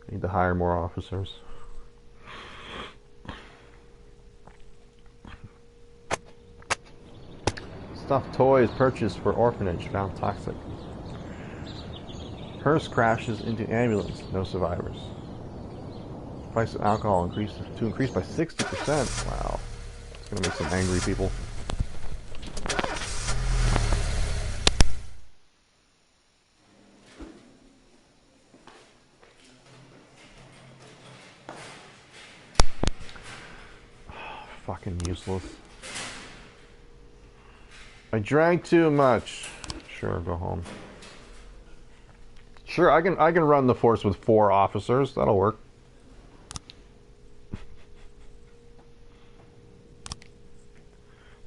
Need to hire more officers. Stuffed toys purchased for orphanage found toxic. Hearse crashes into ambulance. No survivors. Price of alcohol increased by 60%. Wow. It's gonna make some angry people. Fucking useless. I drank too much. Sure, go home. Sure, I can run the force with 4 officers. That'll work.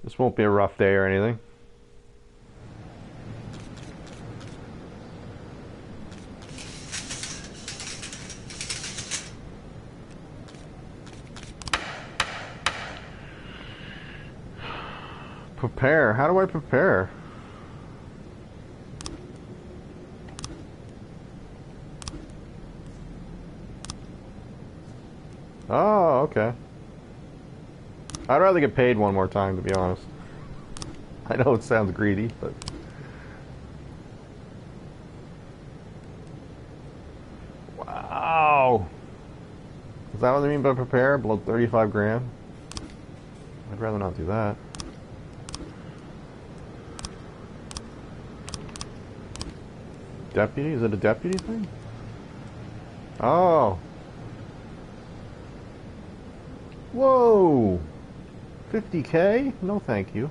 This won't be a rough day or anything. Prepare? How do I prepare? Oh, okay. I'd rather get paid one more time, to be honest. I know it sounds greedy, but... Wow! Is that what they mean by prepare? Below 35 grand? I'd rather not do that. Deputy? Is it a deputy thing? Oh! Whoa! 50K? No thank you.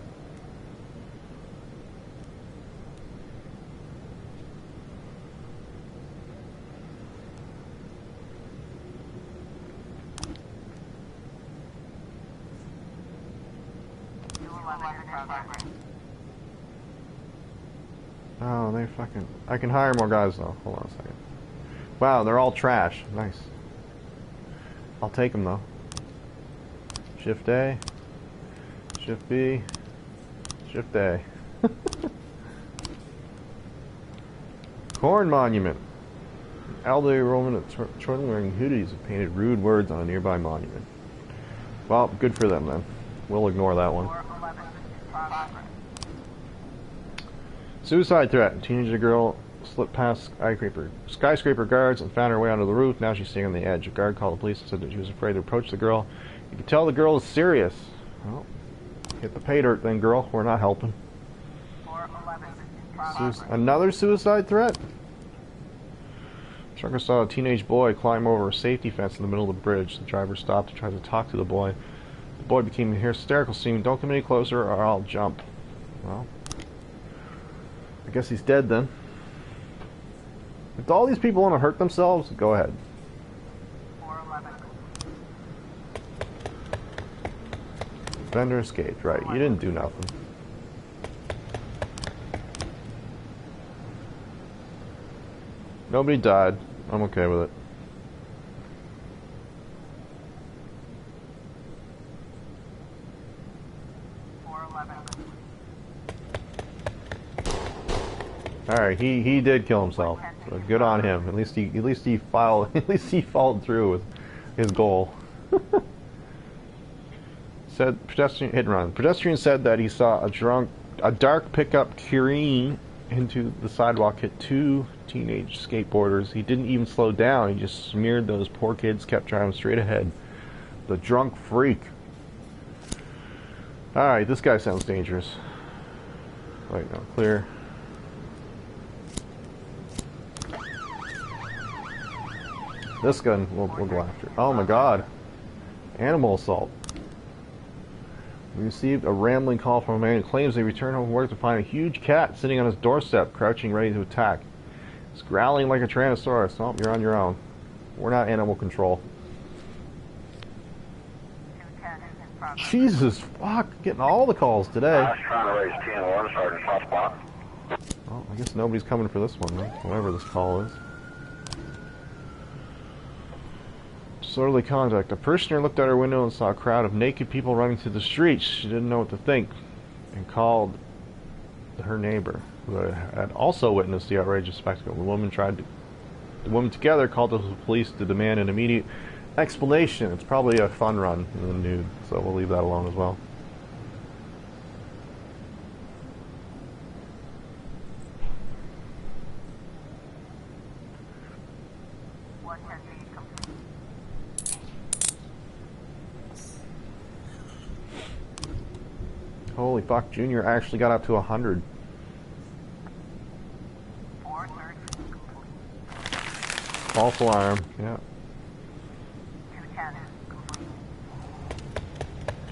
Oh, they fucking... I can hire more guys though. Hold on a second. Wow, they're all trash. Nice. I'll take them though. Shift A. Shift B. Shift A. Corn monument. An elderly woman of children wearing hoodies have painted rude words on a nearby monument. Well, good for them then. We'll ignore that one. Suicide threat. Teenager girl slipped past skyscraper guards and found her way onto the roof. Now she's sitting on the edge. A guard called the police and said that she was afraid to approach the girl. You can tell the girl is serious. Well, hit the pay dirt then, girl. We're not helping. Another suicide threat? Trucker saw a teenage boy climb over a safety fence in the middle of the bridge. The driver stopped and tried to talk to the boy. The boy became hysterical, screaming, "Don't come any closer or I'll jump." Well, I guess he's dead then. If all these people want to hurt themselves, go ahead. Vendor escaped. Right, you didn't do nothing. Nobody died. I'm okay with it. All right, he did kill himself. So good on him. At least he followed through with his goal. Said pedestrian hit and run. Pedestrian said that he saw a dark pickup careen into the sidewalk, hit 2 teenage skateboarders. He didn't even slow down. He just smeared those poor kids, kept driving straight ahead. The drunk freak. Alright, this guy sounds dangerous. Wait, no, clear. This gun we'll go after. Oh my god. Animal assault. We received a rambling call from a man who claims they returned home from work to find a huge cat sitting on his doorstep, crouching ready to attack. It's growling like a Tyrannosaurus. Oh, you're on your own. We're not animal control. Jesus fuck, getting all the calls today. Well, I guess nobody's coming for this one, then, whatever this call is. Disorderly conduct. A parishioner looked out her window and saw a crowd of naked people running through the streets. She didn't know what to think and called her neighbor, who had also witnessed the outrageous spectacle. The woman tried to The women together called the police to demand an immediate explanation. It's probably a fun run in the nude, so we'll leave that alone as well. Holy fuck, Junior actually got up to 100. False alarm, yeah.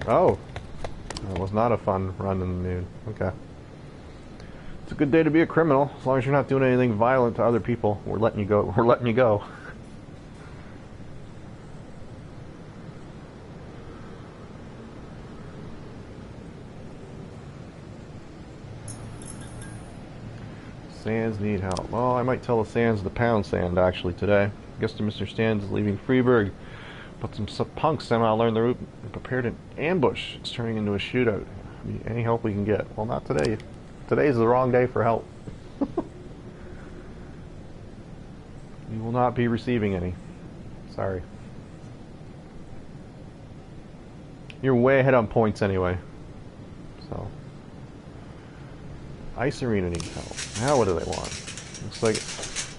Oh, that was not a fun run in the nude. Okay. It's a good day to be a criminal, as long as you're not doing anything violent to other people. We're letting you go. We're letting you go. Sands need help. Well, I might tell the Sands to pound Sand actually today. I guess Mr. Sands is leaving Freeburg, but some punks somehow learned the route and prepared an ambush. It's turning into a shootout. Any help we can get? Well, not today. Today's the wrong day for help. You will not be receiving any. Sorry. You're way ahead on points anyway. So. Ice Arena needs help. Now what do they want? Looks like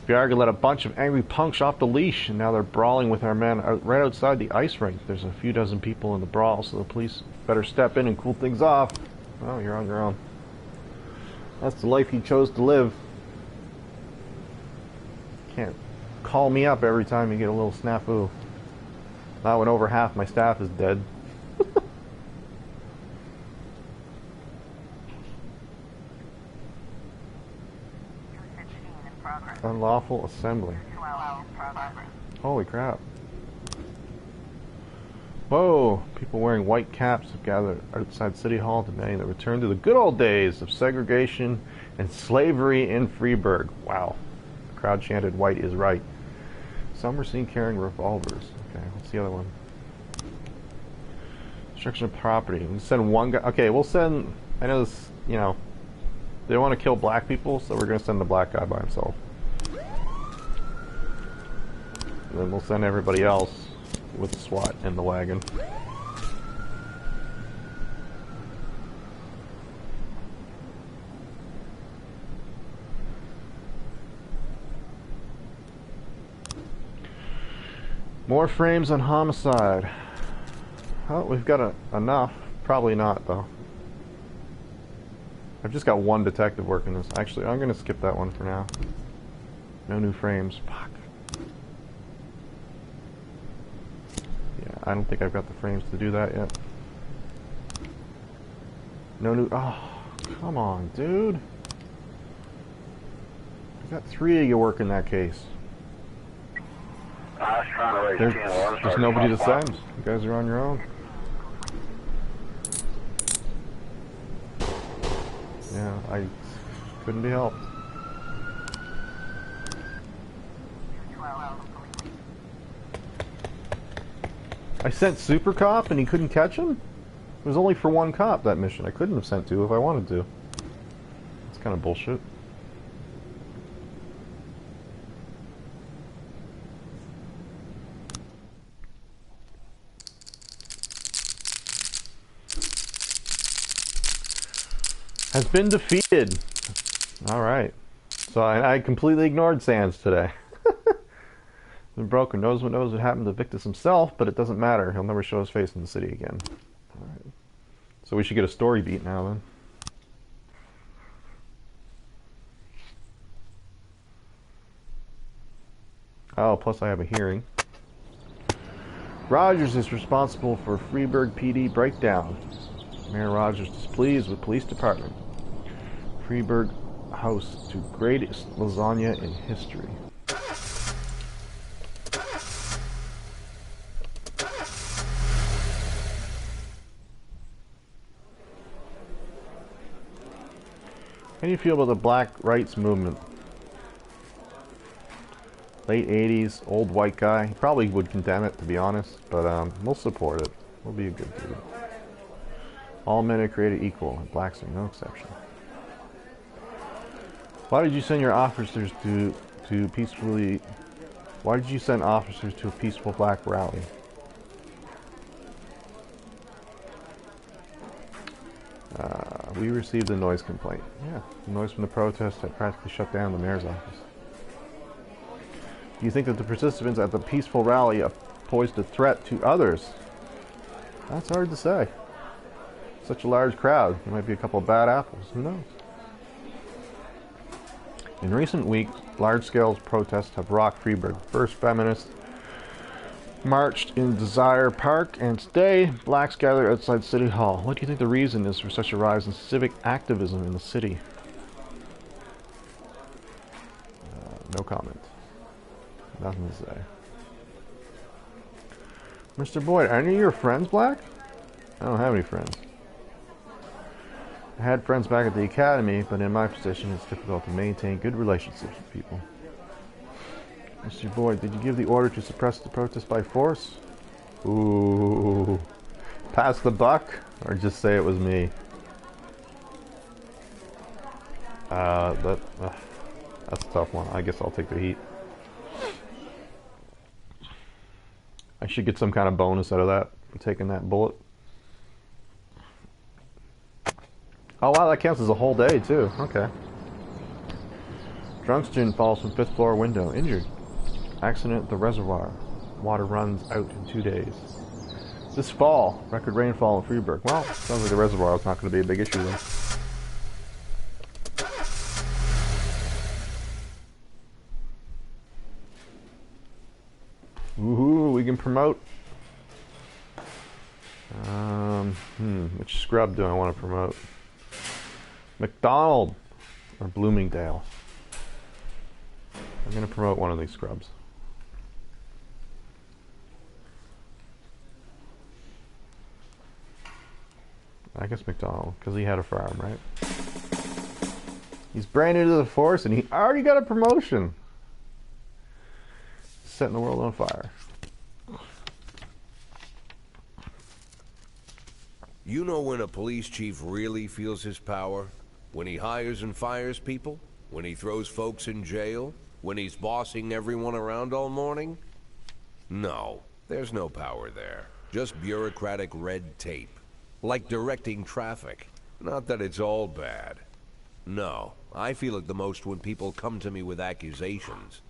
Bjarga let a bunch of angry punks off the leash, and now they're brawling with our men right outside the ice rink. There's a few dozen people in the brawl, so the police better step in and cool things off. Oh, you're on your own. That's the life you chose to live. Can't call me up every time you get a little snafu. Not when over half my staff is dead. Unlawful assembly. Holy crap. Whoa! People wearing white caps have gathered outside City Hall demanding the return to the good old days of segregation and slavery in Freeburg. Wow. The crowd chanted, "White is right." Some were seen carrying revolvers. Okay, what's the other one? Destruction of property. We send one guy. Okay, we'll send. I know this, you know, they want to kill black people, so we're going to send the black guy by himself. And then we'll send everybody else with SWAT in the wagon. More frames on homicide. Oh, we've got enough. Probably not, though. I've just got one detective working this. Actually, I'm going to skip that one for now. No new frames. Fuck. Yeah, I don't think I've got the frames to do that yet. No new... Oh, come on, dude. I've got 3 of you working that case. There's nobody to send. You guys are on your own. Yeah, I couldn't be helped. I sent Super Cop and he couldn't catch him? It was only for one cop, that mission. I couldn't have sent 2 if I wanted to. It's kind of bullshit. Has been defeated. Alright. So I completely ignored Sands today. The broker knows what happened to Victus himself, but it doesn't matter. He'll never show his face in the city again. Alright. So we should get a story beat now then. Oh, plus I have a hearing. Rogers is responsible for Freeburg PD breakdown. Mayor Rogers displeased with police department. Freeburg hosts to greatest lasagna in history. How do you feel about the black rights movement? Late 80s, old white guy. He probably would condemn it, to be honest, but we'll support it. We'll be a good dude. All men are created equal, and blacks are no exception. Why did you send your officers to peacefully Why did you send officers to a peaceful black rally? We received a noise complaint. Yeah, the noise from the protest had practically shut down the mayor's office. Do you think that the participants at the peaceful rally posed a threat to others? That's hard to say. Such a large crowd. There might be a couple of bad apples. Who knows? In recent weeks, large-scale protests have rocked Freiburg. First, feminists marched in Desire Park, and today, blacks gathered outside City Hall. What do you think the reason is for such a rise in civic activism in the city? No comment. Nothing to say. Mr. Boyd, are any of your friends black? I don't have any friends. I had friends back at the academy, but in my position it's difficult to maintain good relationships with people. Mr. Boyd, did you give the order to suppress the protest by force? Ooh. Pass the buck? Or just say it was me? That's a tough one. I guess I'll take the heat. I should get some kind of bonus out of that for taking that bullet. Oh wow, that counts as a whole day too. Okay. Drunk student falls from 5th floor window, injured. Accident at the reservoir. Water runs out in 2 days. This fall, record rainfall in Freiburg. Well, sounds like the reservoir is not going to be a big issue then. Woohoo, we can promote. Which scrub do I want to promote? McDonald or Bloomingdale? I'm going to promote one of these scrubs. I guess McDonald, because he had a farm, right? He's brand new to the force and he already got a promotion. Setting the world on fire. You know when a police chief really feels his power? When he hires and fires people? When he throws folks in jail? When he's bossing everyone around all morning? No, there's no power there. Just bureaucratic red tape. Like directing traffic. Not that it's all bad. No, I feel it the most when people come to me with accusations.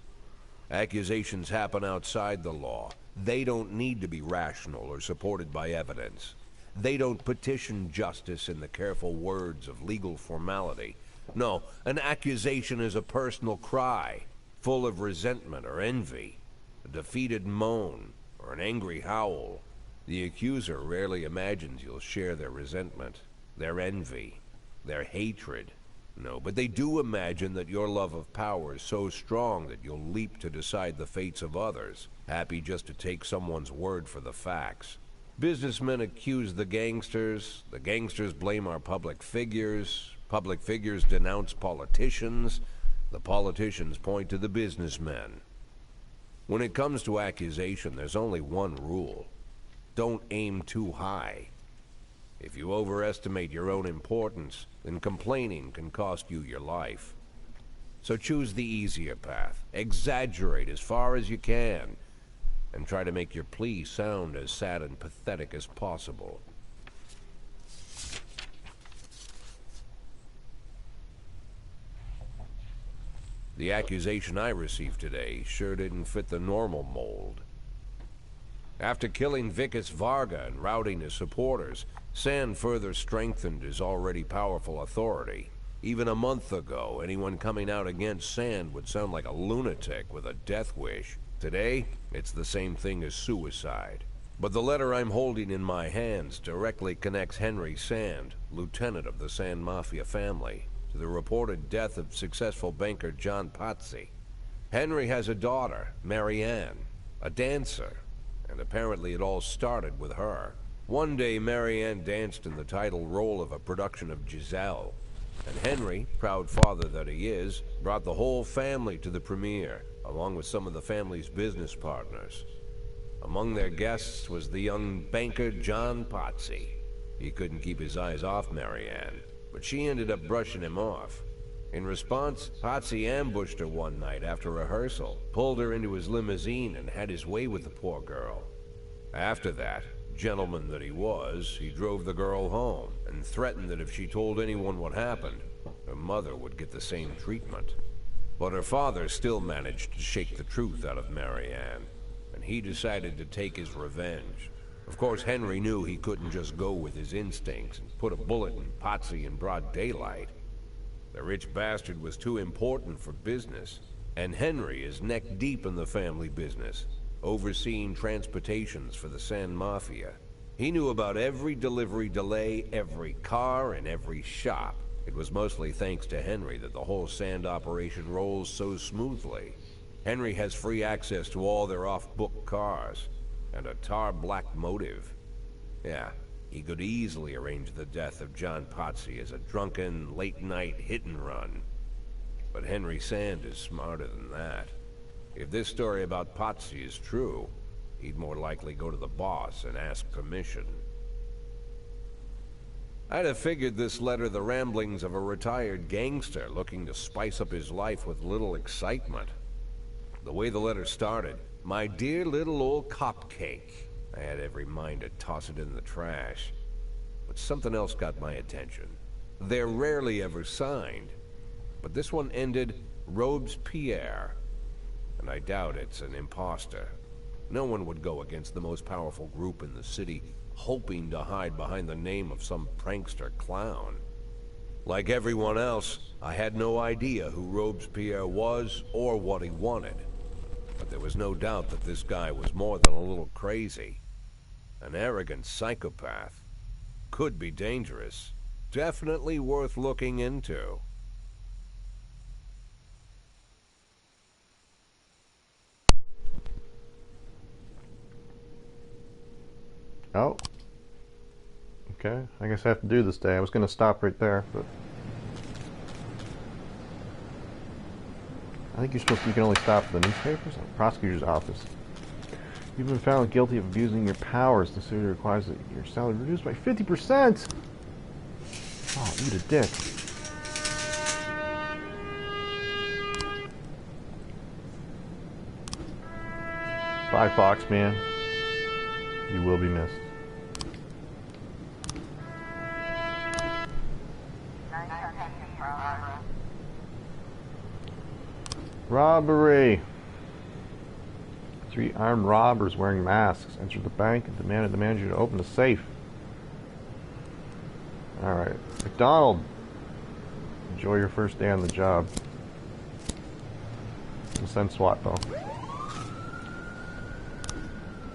Accusations happen outside the law. They don't need to be rational or supported by evidence. They don't petition justice in the careful words of legal formality. No, an accusation is a personal cry, full of resentment or envy, a defeated moan, or an angry howl. The accuser rarely imagines you'll share their resentment, their envy, their hatred. No, but they do imagine that your love of power is so strong that you'll leap to decide the fates of others, happy just to take someone's word for the facts. Businessmen accuse the gangsters blame our public figures denounce politicians, the politicians point to the businessmen. When it comes to accusation, there's only one rule. Don't aim too high. If you overestimate your own importance, then complaining can cost you your life. So choose the easier path. Exaggerate as far as you can, and try to make your plea sound as sad and pathetic as possible. The accusation I received today sure didn't fit the normal mold. After killing Vikas Varga and routing his supporters, Sand further strengthened his already powerful authority. Even a month ago, anyone coming out against Sand would sound like a lunatic with a death wish. Today, it's the same thing as suicide. But the letter I'm holding in my hands directly connects Henry Sand, lieutenant of the Sand Mafia family, to the reported death of successful banker John Pazzi. Henry has a daughter, Marianne, a dancer, and apparently it all started with her. One day, Marianne danced in the title role of a production of Giselle, and Henry, proud father that he is, brought the whole family to the premiere, along with some of the family's business partners. Among their guests was the young banker John Pazzi. He couldn't keep his eyes off Marianne, but she ended up brushing him off. In response, Potsy ambushed her one night after rehearsal, pulled her into his limousine, and had his way with the poor girl. After that, gentleman that he was, he drove the girl home and threatened that if she told anyone what happened, her mother would get the same treatment. But her father still managed to shake the truth out of Marianne, and he decided to take his revenge. Of course, Henry knew he couldn't just go with his instincts and put a bullet in Potsy in broad daylight. The rich bastard was too important for business, and Henry is neck deep in the family business, overseeing transportations for the Sand Mafia. He knew about every delivery delay, every car, and every shop. It was mostly thanks to Henry that the whole sand operation rolls so smoothly. Henry has free access to all their off-book cars, and a tar-black motive. Yeah, he could easily arrange the death of John Potsy as a drunken, late-night hit-and-run. But Henry Sand is smarter than that. If this story about Potsy is true, he'd more likely go to the boss and ask permission. I'd have figured this letter the ramblings of a retired gangster looking to spice up his life with little excitement. The way the letter started, "My dear little old cupcake," I had every mind to toss it in the trash. But something else got my attention. They're rarely ever signed, but this one ended Robespierre, and I doubt it's an imposter. No one would go against the most powerful group in the city, hoping to hide behind the name of some prankster clown. Like everyone else, I had no idea who Robespierre was or what he wanted. But there was no doubt that this guy was more than a little crazy. An arrogant psychopath. Could be dangerous. Definitely worth looking into. Oh. Okay, I guess I have to do this day. I was going to stop right there, but... I think you can only stop for the newspapers or the prosecutor's office. You've been found guilty of abusing your powers. The city requires that your salary reduced by 50%! Oh, eat a dick. Bye, Foxman. You will be missed. Robbery. 3 armed robbers wearing masks entered the bank and demanded the manager to open the safe. Alright. McDonald. Enjoy your first day on the job. We'll send SWAT though.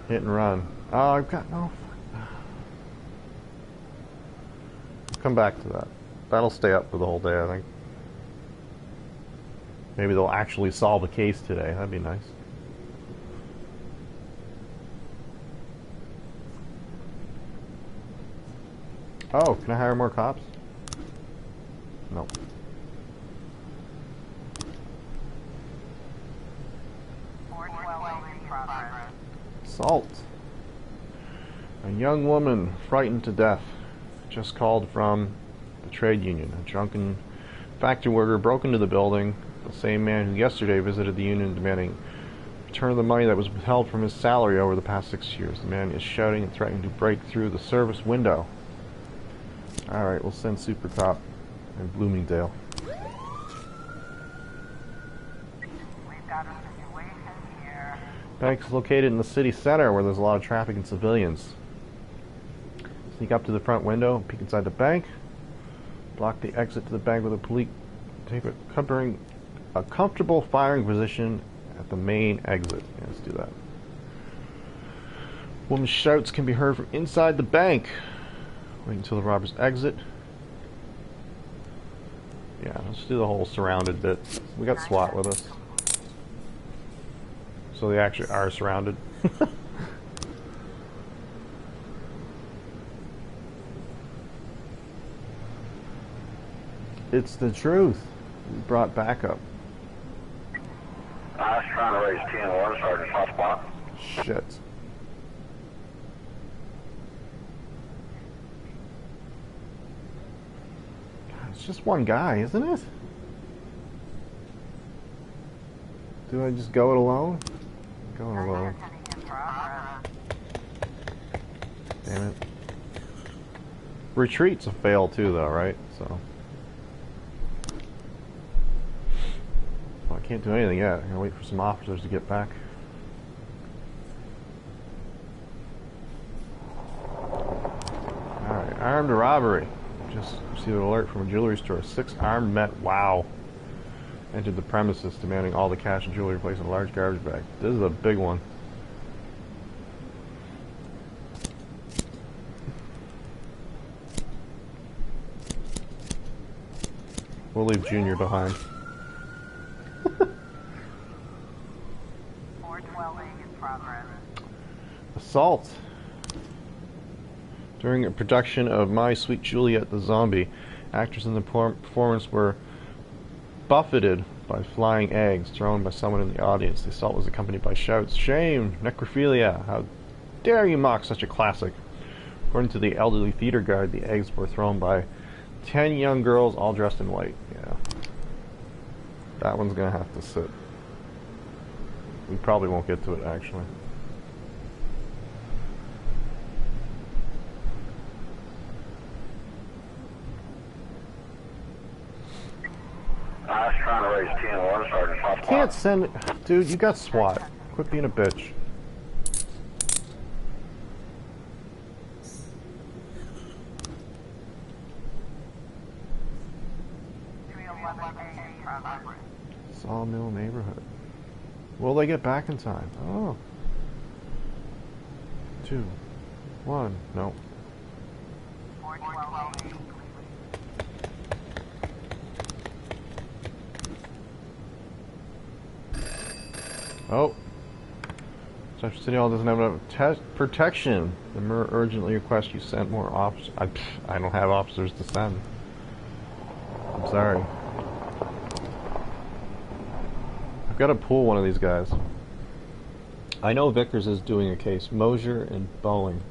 Hit and run. Oh, I've got no... Come back to that. That'll stay up for the whole day, I think. Maybe they'll actually solve a case today. That'd be nice. Oh, can I hire more cops? No. Assault. A young woman frightened to death just called from the trade union. A drunken factory worker broke into the building. The same man who yesterday visited the union demanding return of the money that was withheld from his salary over the past 6 years. The man is shouting and threatening to break through the service window. Alright, we'll send Super Cop in Bloomingdale. We've got a situation here. Bank's located in the city center where there's a lot of traffic and civilians. Sneak up to the front window, peek inside the bank, block the exit to the bank with a police tape it, covering a comfortable firing position at the main exit. Yeah, let's do that. Woman's shouts can be heard from inside the bank. Wait until the robbers exit. Yeah, let's do the whole surrounded bit. We got SWAT with us. So they actually are surrounded. It's the truth. We brought backup. I was trying to raise 10-1, Sergeant Hotspot. Shit. God, it's just one guy, isn't it? Do I just go it alone? Going alone. Attending in progress. Damn it. Retreat's a fail too, though, right? So. Well, I can't do anything yet. I'm gonna wait for some officers to get back. Alright, armed robbery. Just received an alert from a jewelry store. 6 armed men. Wow. Entered the premises, demanding all the cash and jewelry placed in a large garbage bag. This is a big one. We'll leave Junior behind. 412 in progress. Assault. During a production of My Sweet Juliet the Zombie, actors in the performance were buffeted by flying eggs thrown by someone in the audience. The assault was accompanied by shouts, "Shame! Necrophilia! How dare you mock such a classic!" According to the elderly theater guide, the eggs were thrown by 10 young girls all dressed in white. Yeah. That one's gonna have to sit. We probably won't get to it, actually. I was trying to raise 10-1, Sergeant Soft Spot. Can't send... Dude, you got SWAT. Quit being a bitch. Sawmill neighborhood. Will they get back in time? Oh. 2, 1. No. Oh. Central City Hall doesn't have enough protection. The mayor urgently requests you send more officers. I don't have officers to send. I'm sorry. I've got to pull one of these guys. I know Vickers is doing a case. Mosier and Boeing.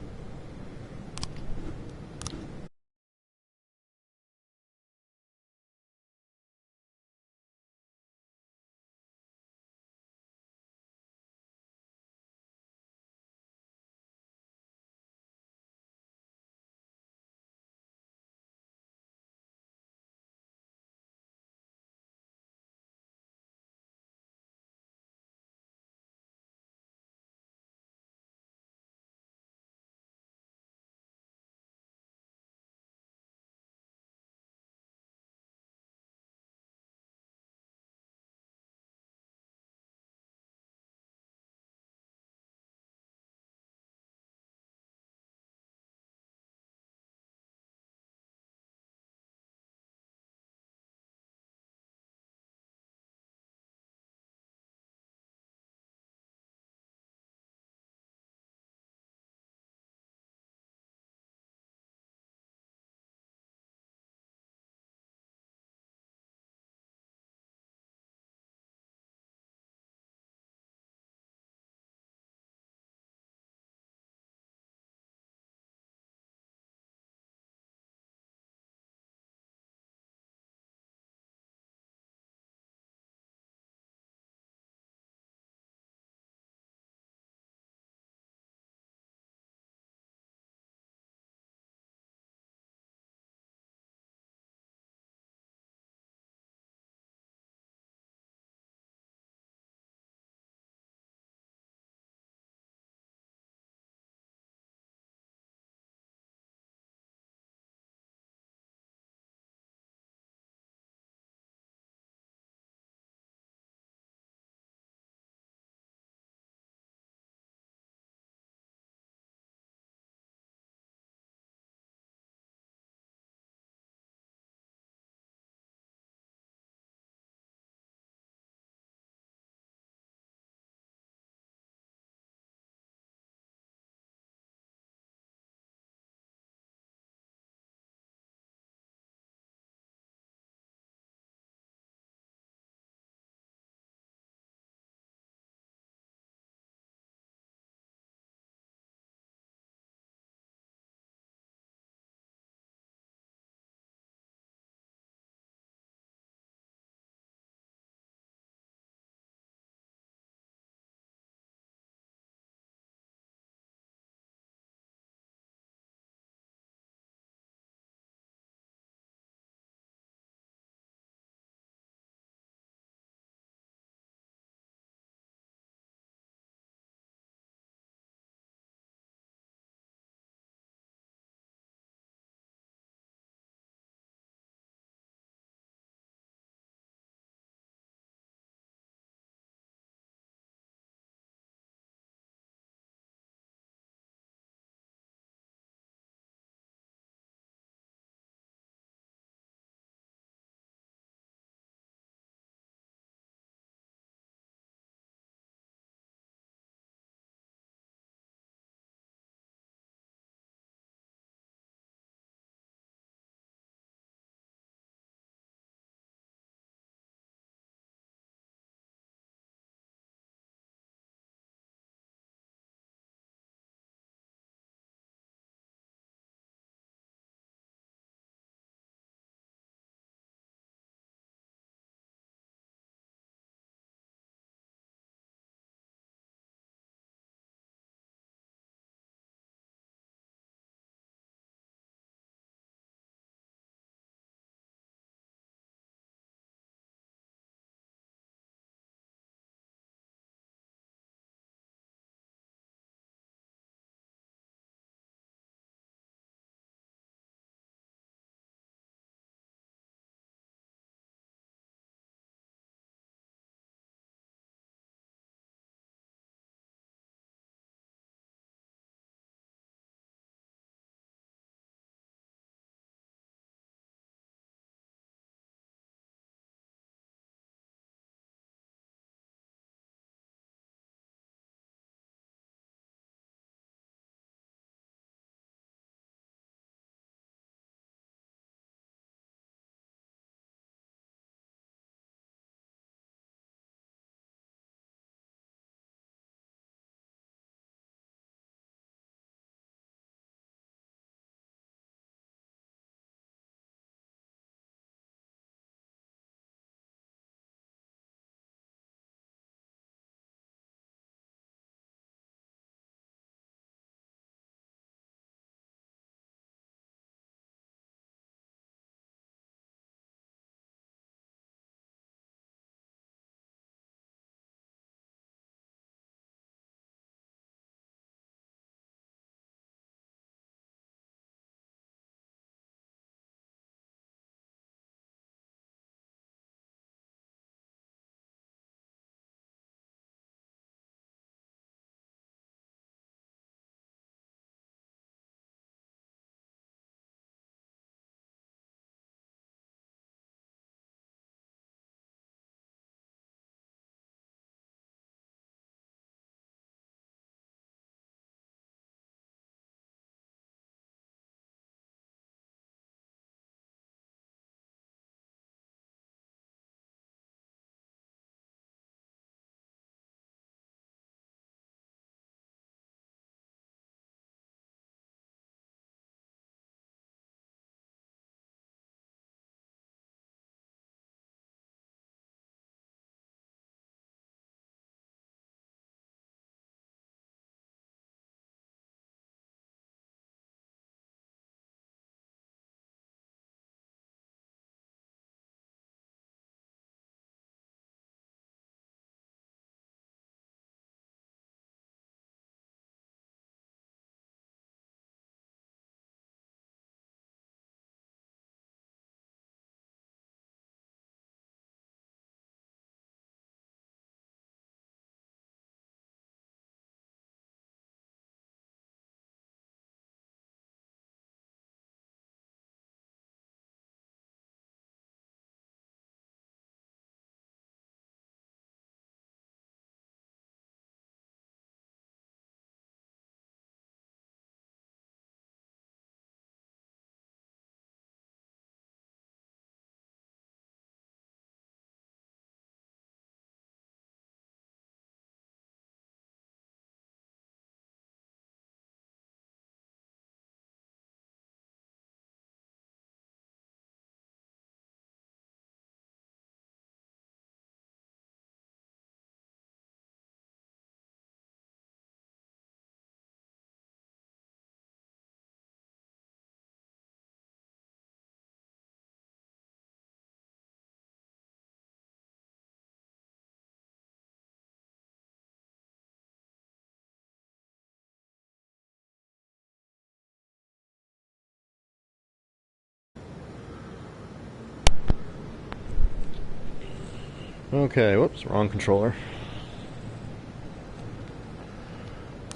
Okay, whoops, wrong controller.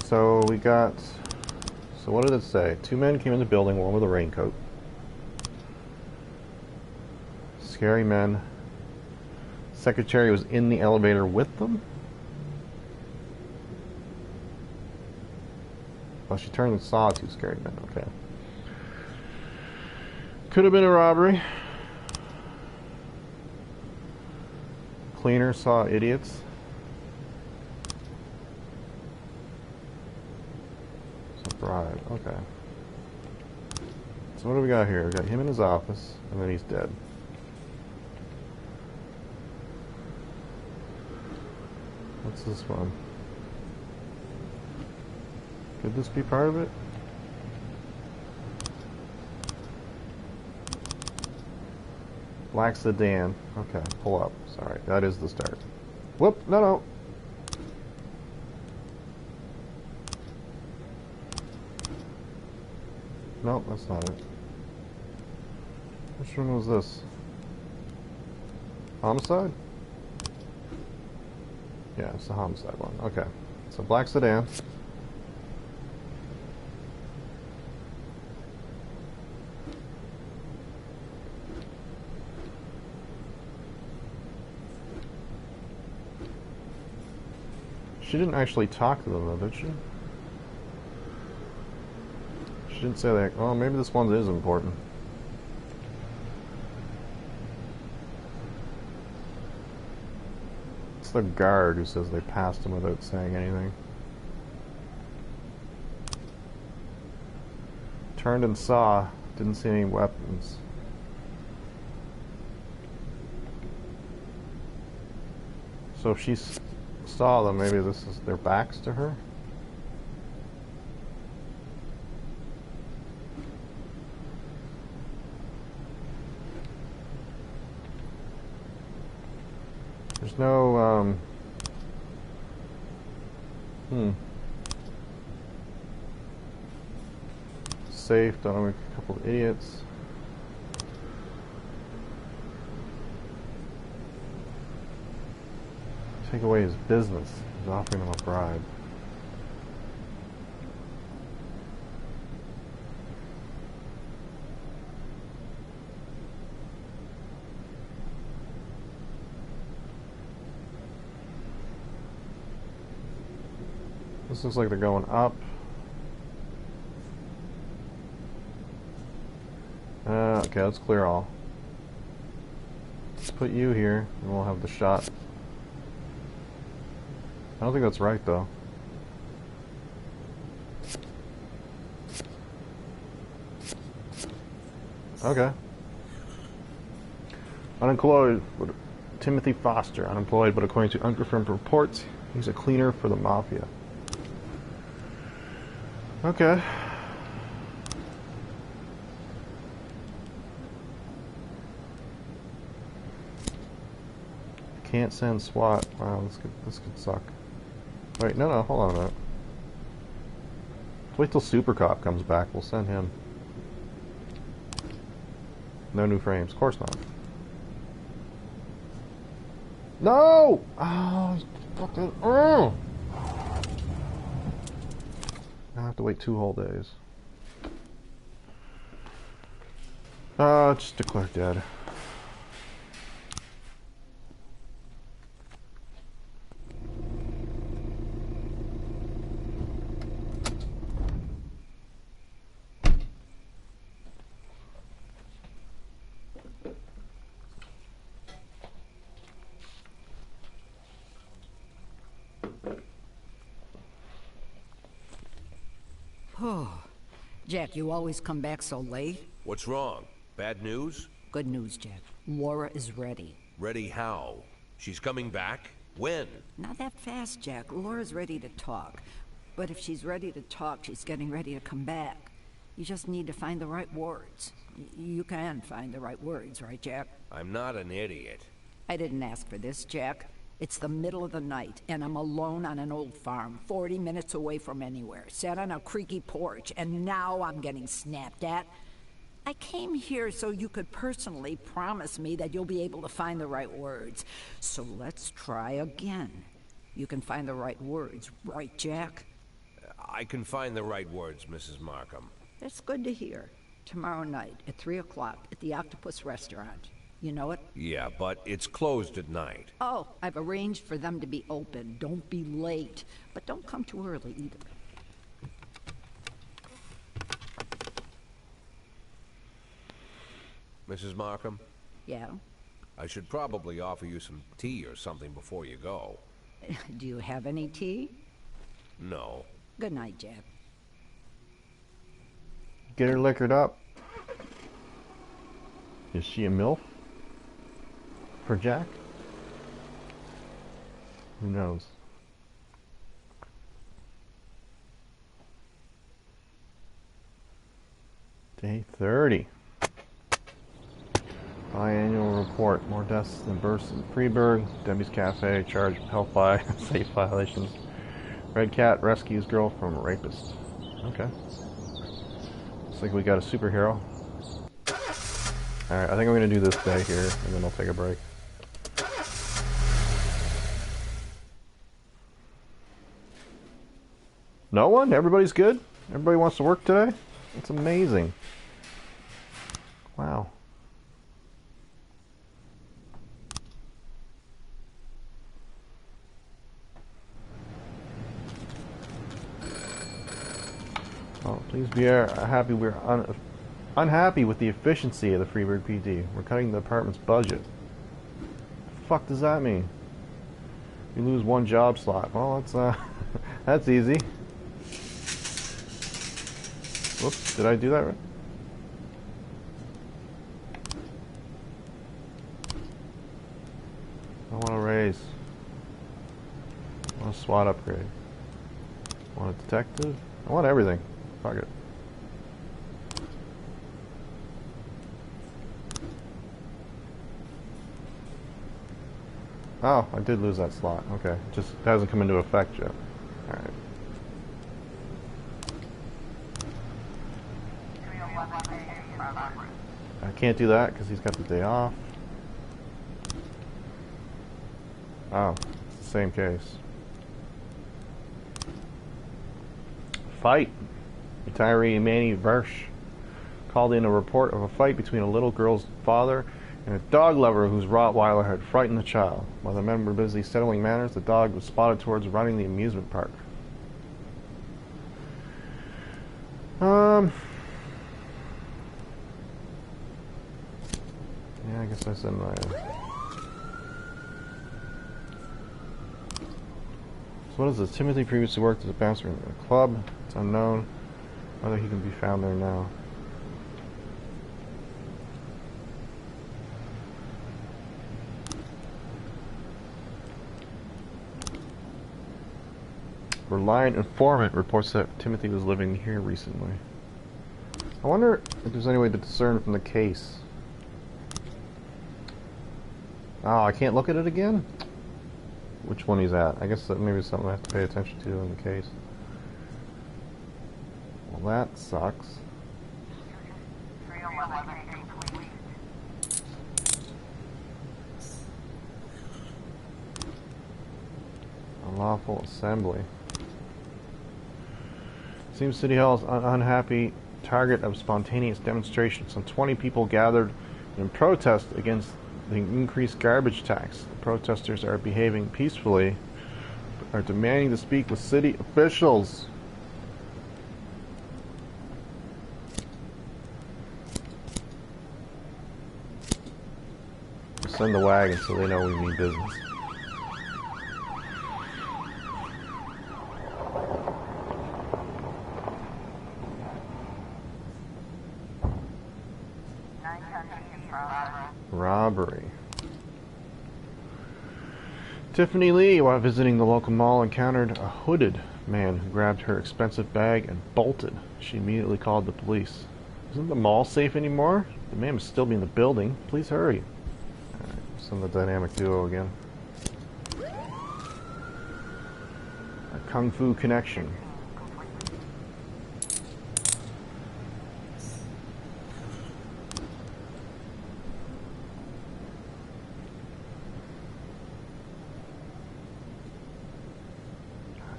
So we got... So what did it say? 2 men came in the building, one with a raincoat. Scary men. Secretary was in the elevator with them? Well, she turned and saw 2 scary men. Okay. Could have been a robbery. Cleaner saw idiots. It's a bribe. Okay. So what do we got here? We got him in his office, and then he's dead. What's this one? Could this be part of it? Black sedan. Okay, pull up. Sorry, that is the start. Whoop! No. Nope, that's not it. Which one was this? Homicide? Yeah, it's the homicide one. Okay. So black sedan. She didn't actually talk to them though, did she? She didn't say that. Oh, maybe this one is important. It's the guard who says they passed him without saying anything. Turned and saw. Didn't see any weapons. So if she saw them, maybe this is their backs to her? There's no, Safe, don't make a couple of idiots. Take away his business. He's offering him a bribe. This looks like they're going up. Okay, let's clear all. Let's put you here, and we'll have the shot. I don't think that's right, though. Okay. Unemployed. Timothy Foster, unemployed, but according to unconfirmed reports, he's a cleaner for the mafia. Okay. Can't send SWAT. Wow, this could suck. Wait, no, hold on a minute. Wait till Super Cop comes back. We'll send him. No new frames. Of course not. No! Oh, fucking. Oh! I have to wait 2 whole days. Just declare dead. Oh, Jack, you always come back so late. What's wrong? Bad news? Good news, Jack. Laura is ready. Ready how? She's coming back? When? Not that fast, Jack. Laura's ready to talk. But if she's ready to talk, she's getting ready to come back. You just need to find the right words. You can find the right words, right, Jack? I'm not an idiot. I didn't ask for this, Jack. It's the middle of the night, and I'm alone on an old farm, 40 minutes away from anywhere, sat on a creaky porch, and now I'm getting snapped at. I came here so you could personally promise me that you'll be able to find the right words. So let's try again. You can find the right words, right, Jack? I can find the right words, Mrs. Markham. That's good to hear. Tomorrow night at 3 o'clock at the Octopus Restaurant. You know it? Yeah, but it's closed at night. Oh, I've arranged for them to be open. Don't be late. But don't come too early either. Mrs. Markham, Yeah? I should probably offer you some tea or something before you go. Do you have any tea? No. Good night, Jack. Get her liquored up. Is she a MILF? For Jack? Who knows? Day 30. Biannual report. More deaths than births in Freeburg. Debbie's Cafe. Charged with health safe violations. Red Cat rescues girl from rapist. Okay. Looks like we got a superhero. Alright, I think I'm going to do this day here, and then I'll take a break. No one? Everybody's good? Everybody wants to work today? It's amazing. Wow. Oh, please be happy. We're unhappy with the efficiency of the Freeburg PD. We're cutting the department's budget. The fuck does that mean? You lose one job slot. Well, that's that's easy. Whoops, did I do that right? I want a raise. I want a SWAT upgrade. I want a detective. I want everything. Fuck it. Oh, I did lose that slot. Okay, just hasn't come into effect yet. Alright. I can't do that because he's got the day off. Oh, it's the same case. Fight. Retiree Manny Versh called in a report of a fight between a little girl's father and a dog lover whose Rottweiler had frightened the child. While the men were busy settling matters, the dog was spotted towards running the amusement park. Yeah, I guess I said my... So what is this? Timothy previously worked as a bouncer in a club. It's unknown whether he can be found there now. Reliant informant reports that Timothy was living here recently. I wonder if there's any way to discern from the case. Oh, I can't look at it again? Which one he's at? I guess that maybe something I have to pay attention to in the case. Well, that sucks. Unlawful assembly. Seems City Hall is an unhappy target of spontaneous demonstrations. Some 20 people gathered in protest against the increased garbage tax. The protesters are behaving peacefully, but are demanding to speak with city officials. Send the wagon so they know we mean business. Robbery. Tiffany Lee, while visiting the local mall, encountered a hooded man who grabbed her expensive bag and bolted. She immediately called the police. Isn't the mall safe anymore? The man must still be in the building. Please hurry. Alright, send the dynamic duo again. A Kung Fu connection.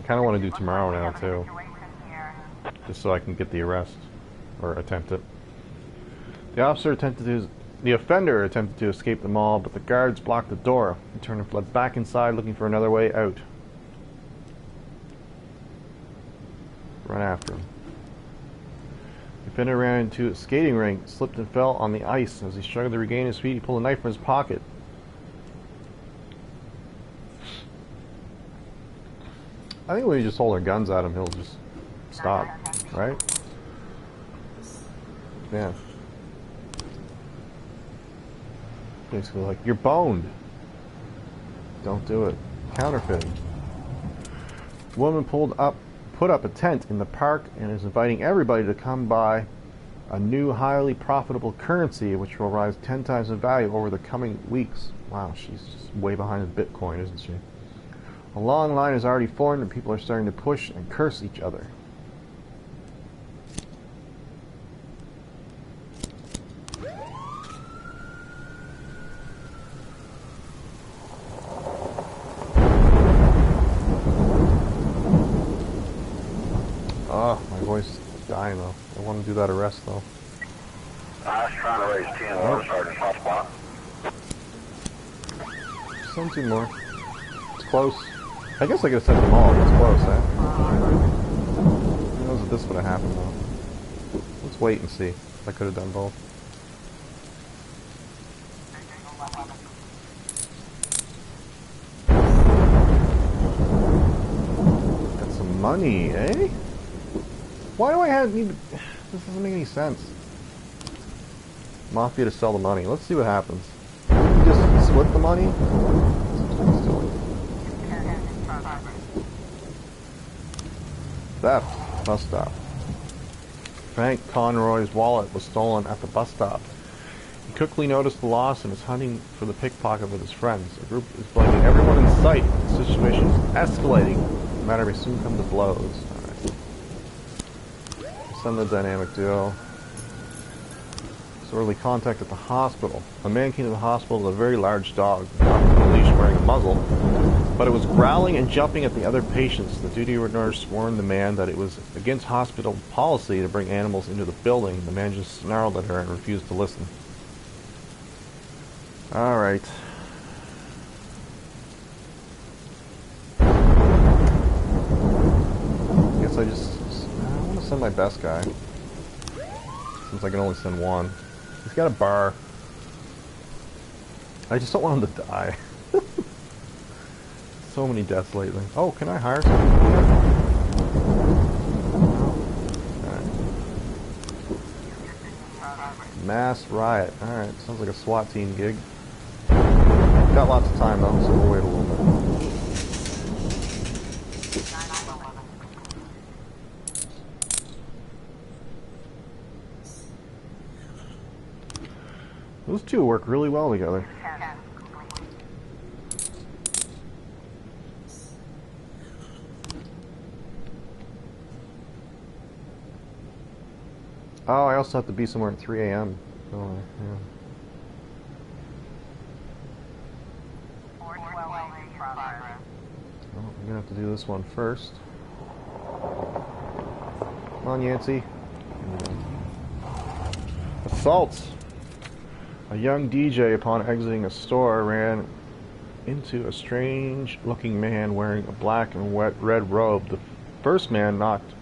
kind of want to do tomorrow now too, Situation here. just so I can get the arrest or attempt it. The offender attempted to escape the mall, but the guards blocked the door. He turned and fled back inside, looking for another way out. Run after him. The offender ran into a skating rink, slipped and fell on the ice. As he struggled to regain his feet, he pulled a knife from his pocket. I think when we just hold our guns at him, he'll just stop, right? Yeah. Basically like, you're boned. Don't do it. Counterfeiting. The woman put up a tent in the park and is inviting everybody to come buy a new highly profitable currency which will rise 10 times in value over the coming weeks. Wow, she's just way behind the Bitcoin, isn't she? A long line is already formed and people are starting to push and curse each other. Oh, my voice is dying though. I want to do that arrest though. I was trying to raise 10 water, Sergeant Hotspot. Send 2 more. It's close. I guess I could have sent them all. It's close, eh? Who knows if this would have happened though. Let's wait and see. I could have done both. Got some money, eh? Why do I have need? This doesn't make any sense. Mafia to sell the money. Let's see what happens. Can we just split the money? Theft. Bus stop. Frank Conroy's wallet was stolen at the bus stop. He quickly noticed the loss and is hunting for the pickpocket with his friends. The group is blaming everyone in sight. The situation is escalating. The matter may soon come to blows. Send the dynamic duo. Disorderly contact at the hospital. A man came to the hospital with a very large dog, not on a leash wearing a muzzle, but it was growling and jumping at the other patients. The duty nurse warned the man that it was against hospital policy to bring animals into the building. The man just snarled at her and refused to listen. Alright. Guess I want to send my best guy. Since I can only send one. He's got a bar. I just don't want him to die. So many deaths lately. Oh, can I hire someone to do that? Alright. Mass riot. Alright, sounds like a SWAT team gig. Got lots of time though, so we'll wait a little bit. Those two work really well together. Oh, I also have to be somewhere at 3 a.m. Oh, yeah. Well, I'm gonna have to do this one first. Come on, Yancey. Assaults. A young DJ, upon exiting a store, ran into a strange-looking man wearing a black and red robe. The first man knocked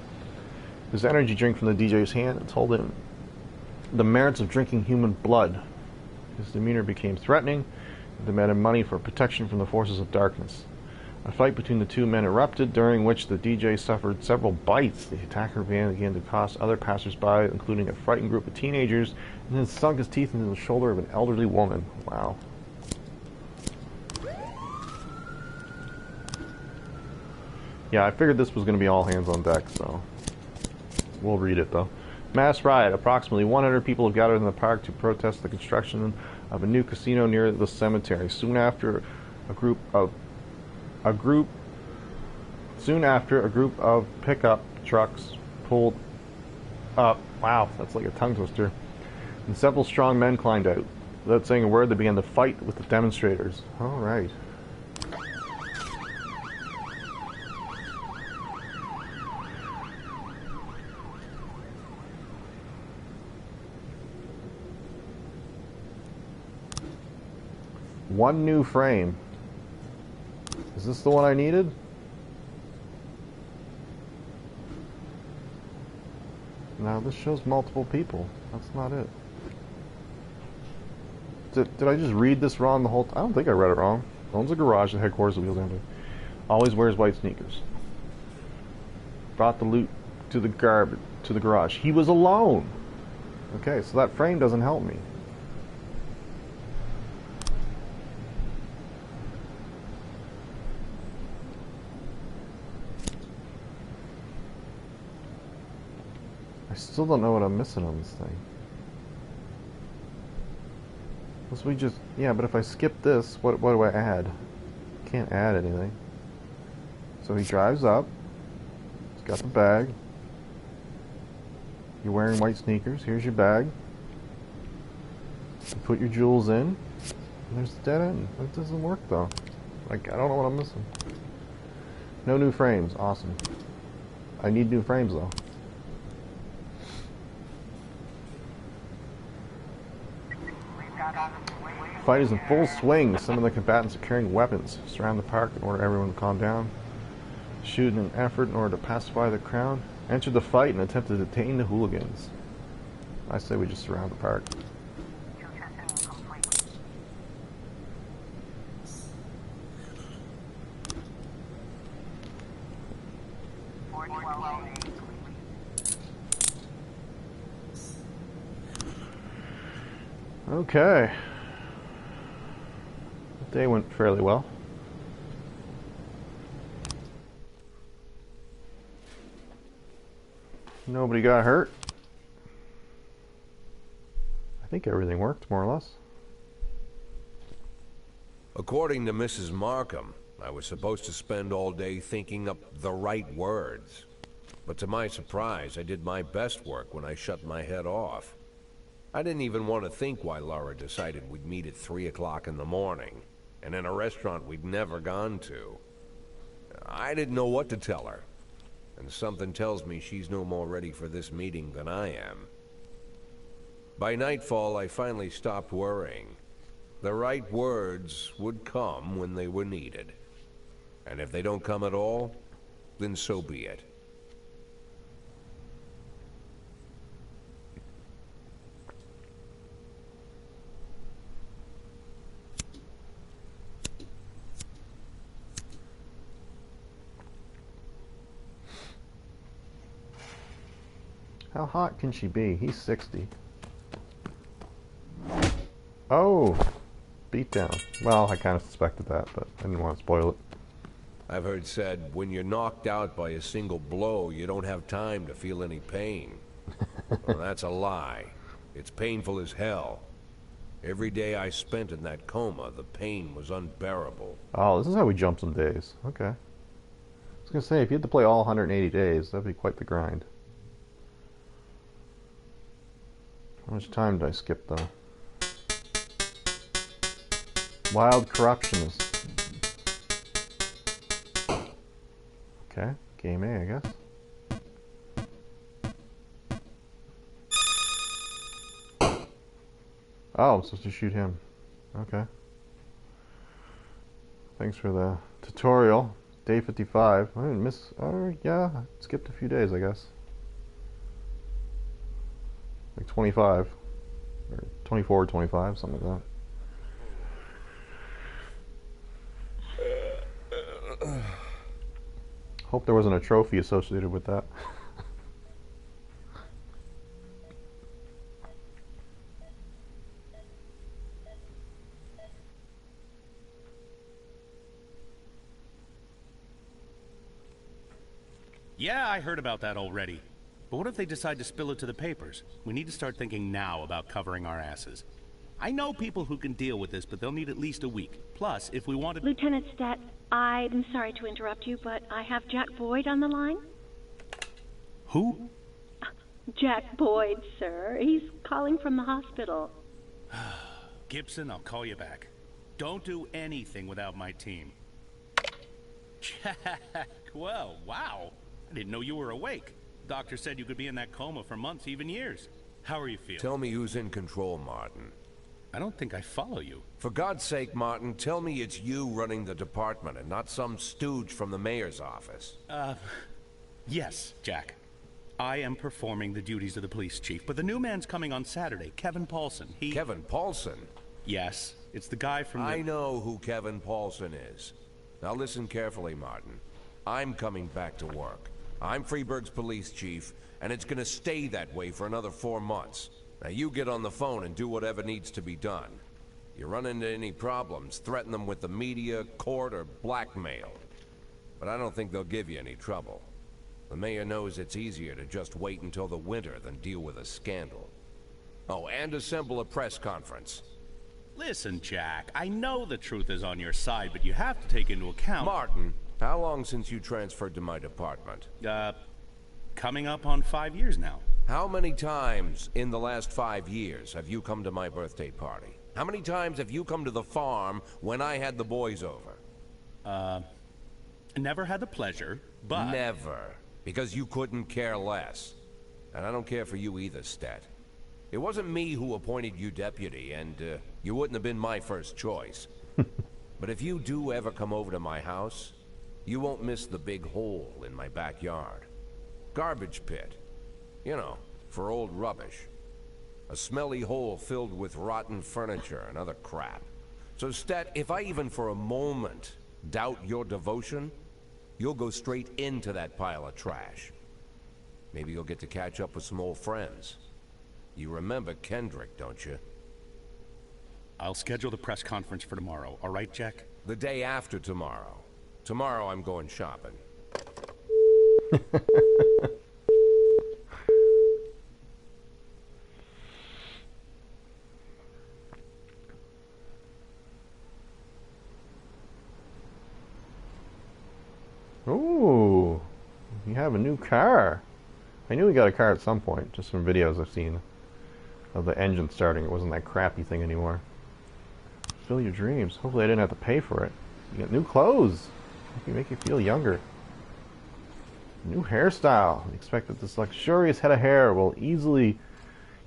his energy drink from the DJ's hand and told him the merits of drinking human blood. His demeanor became threatening and demanded money for protection from the forces of darkness. A fight between the two men erupted, during which the DJ suffered several bites. The attacker began to accost other passers-by, including a frightened group of teenagers, and then sunk his teeth into the shoulder of an elderly woman. Wow. Yeah, I figured this was going to be all hands on deck, so we'll read it though. Mass riot. Approximately 100 people have gathered in the park to protest the construction of a new casino near the cemetery. Soon after, a group of pickup trucks pulled up. Wow, that's like a tongue twister. And several strong men climbed out. Without saying a word, they began to fight with the demonstrators. All right. One new frame. Is this the one I needed? No, this shows multiple people. That's not it. Did I just read this wrong the whole time? I don't think I read it wrong. Owns a garage at headquarters of Wheels Empty. Always wears white sneakers. Brought the loot to the garage. He was alone. Okay, so that frame doesn't help me. I still don't know what I'm missing on this thing. Unless we just... Yeah, but if I skip this, what do I add? Can't add anything. So he drives up. He's got the bag. You're wearing white sneakers. Here's your bag. You put your jewels in. And there's the dead end. That doesn't work though. Like, I don't know what I'm missing. No new frames. Awesome. I need new frames though. Fight is in full swing. Some of the combatants are carrying weapons. Surround the park in order everyone to calm down. Shoot in an effort in order to pacify the crowd. Enter the fight and attempt to detain the hooligans. I say we just surround the park. Okay. The day went fairly well. Nobody got hurt. I think everything worked, more or less. According to Mrs. Markham, I was supposed to spend all day thinking up the right words. But to my surprise, I did my best work when I shut my head off. I didn't even want to think why Laura decided we'd meet at 3 o'clock in the morning, and in a restaurant we'd never gone to. I didn't know what to tell her, and something tells me she's no more ready for this meeting than I am. By nightfall, I finally stopped worrying. The right words would come when they were needed. And if they don't come at all, then so be it. How hot can she be? He's 60. Oh! Beatdown. Well, I kind of suspected that, but I didn't want to spoil it. I've heard said, when you're knocked out by a single blow, you don't have time to feel any pain. Well, that's a lie. It's painful as hell. Every day I spent in that coma, the pain was unbearable. Oh, this is how we jump some days. Okay. I was going to say, if you had to play all 180 days, that'd be quite the grind. How much time did I skip, though? Wild Corruptionist. Okay, game A, I guess. Oh, I'm supposed to shoot him. Okay. Thanks for the tutorial. Day 55. I didn't miss... yeah, I skipped a few days, I guess. Like 25. Or 24, 25, something like that. Hope there wasn't a trophy associated with that. Yeah, I heard about that already. But what if they decide to spill it to the papers? We need to start thinking now about covering our asses. I know people who can deal with this, but they'll need at least a week. Plus, if we want to... Lieutenant Stat, I'm sorry to interrupt you, but I have Jack Boyd on the line. Who? Jack Boyd, sir. He's calling from the hospital. Gibson, I'll call you back. Don't do anything without my team. Jack, well, wow. I didn't know you were awake. Doctor said you could be in that coma for months, even years. How are you feeling? Tell me who's in control, Martin. I don't think I follow you. For God's sake, Martin, tell me it's you running the department and not some stooge from the mayor's office. Yes, Jack. I am performing the duties of the police chief, but the new man's coming on Saturday, Kevin Poilce. Kevin Poilce? Yes, it's the guy from the... I know who Kevin Poilce is. Now listen carefully, Martin. I'm coming back to work. I'm Freeburg's police chief, and it's gonna stay that way for another 4 months. Now you get on the phone and do whatever needs to be done. You run into any problems, threaten them with the media, court, or blackmail. But I don't think they'll give you any trouble. The mayor knows it's easier to just wait until the winter than deal with a scandal. Oh, and assemble a press conference. Listen, Jack, I know the truth is on your side, but you have to take into account... Martin, how long since you transferred to my department? Coming up on 5 years now. How many times in the last 5 years have you come to my birthday party? How many times have you come to the farm when I had the boys over? Never had the pleasure, but... Never. Because you couldn't care less. And I don't care for you either, Stet. It wasn't me who appointed you deputy, and you wouldn't have been my first choice. But if you do ever come over to my house, you won't miss the big hole in my backyard. Garbage pit. You know, for old rubbish. A smelly hole filled with rotten furniture and other crap. So, Stet, if I even for a moment doubt your devotion, you'll go straight into that pile of trash. Maybe you'll get to catch up with some old friends. You remember Kendrick, don't you? I'll schedule the press conference for tomorrow, all right, Jack? The day after tomorrow. Tomorrow I'm going shopping. Ooh, you have a new car. I knew we got a car at some point, just from videos I've seen of the engine starting. It wasn't that crappy thing anymore. Fill your dreams. Hopefully I didn't have to pay for it. You got new clothes. Make you feel younger. New hairstyle. Expect that this luxurious head of hair will easily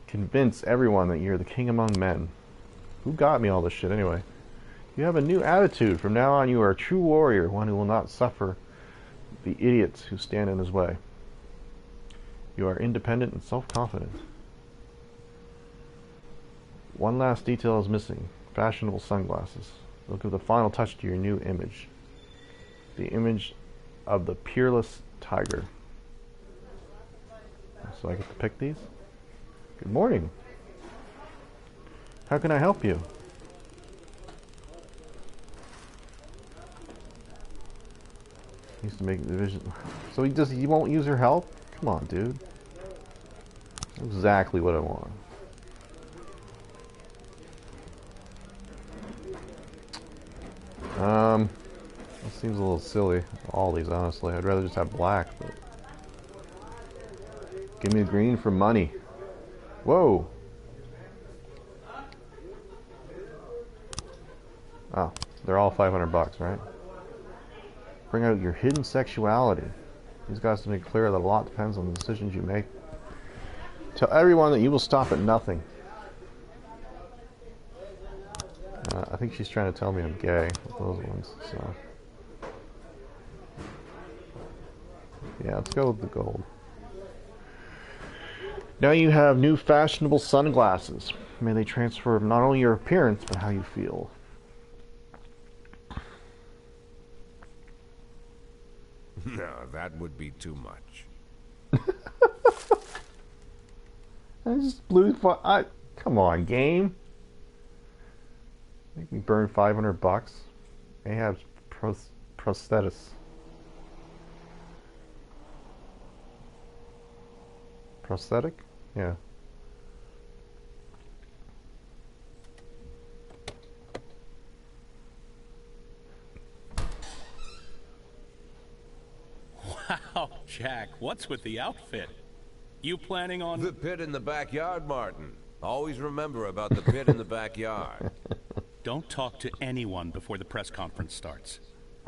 convince everyone that you're the king among men. Who got me all this shit anyway? You have a new attitude. From now on you are a true warrior, one who will not suffer the idiots who stand in his way. You are independent and self-confident. One last detail is missing. Fashionable sunglasses. They'll give the final touch to your new image. The image of the peerless tiger. So I get to pick these? Good morning. How can I help you? He used to make the division. So he won't use her help? Come on, dude. Exactly what I want. That seems a little silly. All these, honestly. I'd rather just have black, but give me the green for money. Whoa. Oh, they're all $500, right? Bring out your hidden sexuality. These guys to make clear that a lot depends on the decisions you make. Tell everyone that you will stop at nothing. I think she's trying to tell me I'm gay with those ones, so. Yeah, let's go with the gold. Now you have new fashionable sunglasses. May they transfer not only your appearance, but how you feel. No, that would be too much. I just blew come on, game. Make me burn $500. Ahab's prosthetis. Prosthetic? Yeah. Wow, Jack, what's with the outfit? You planning on... The pit in the backyard, Martin. Always remember about the pit in the backyard. Don't talk to anyone before the press conference starts.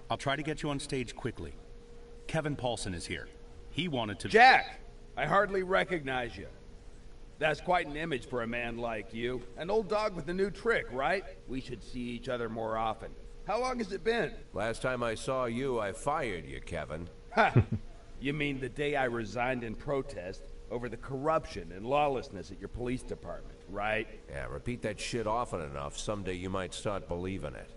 I'll try to get you on stage quickly. Kevin Poilce is here. He wanted to... Jack! I hardly recognize you. That's quite an image for a man like you. An old dog with a new trick, right? We should see each other more often. How long has it been? Last time I saw you, I fired you, Kevin. Ha! You mean the day I resigned in protest over the corruption and lawlessness at your police department, right? Yeah, repeat that shit often enough, someday you might start believing it.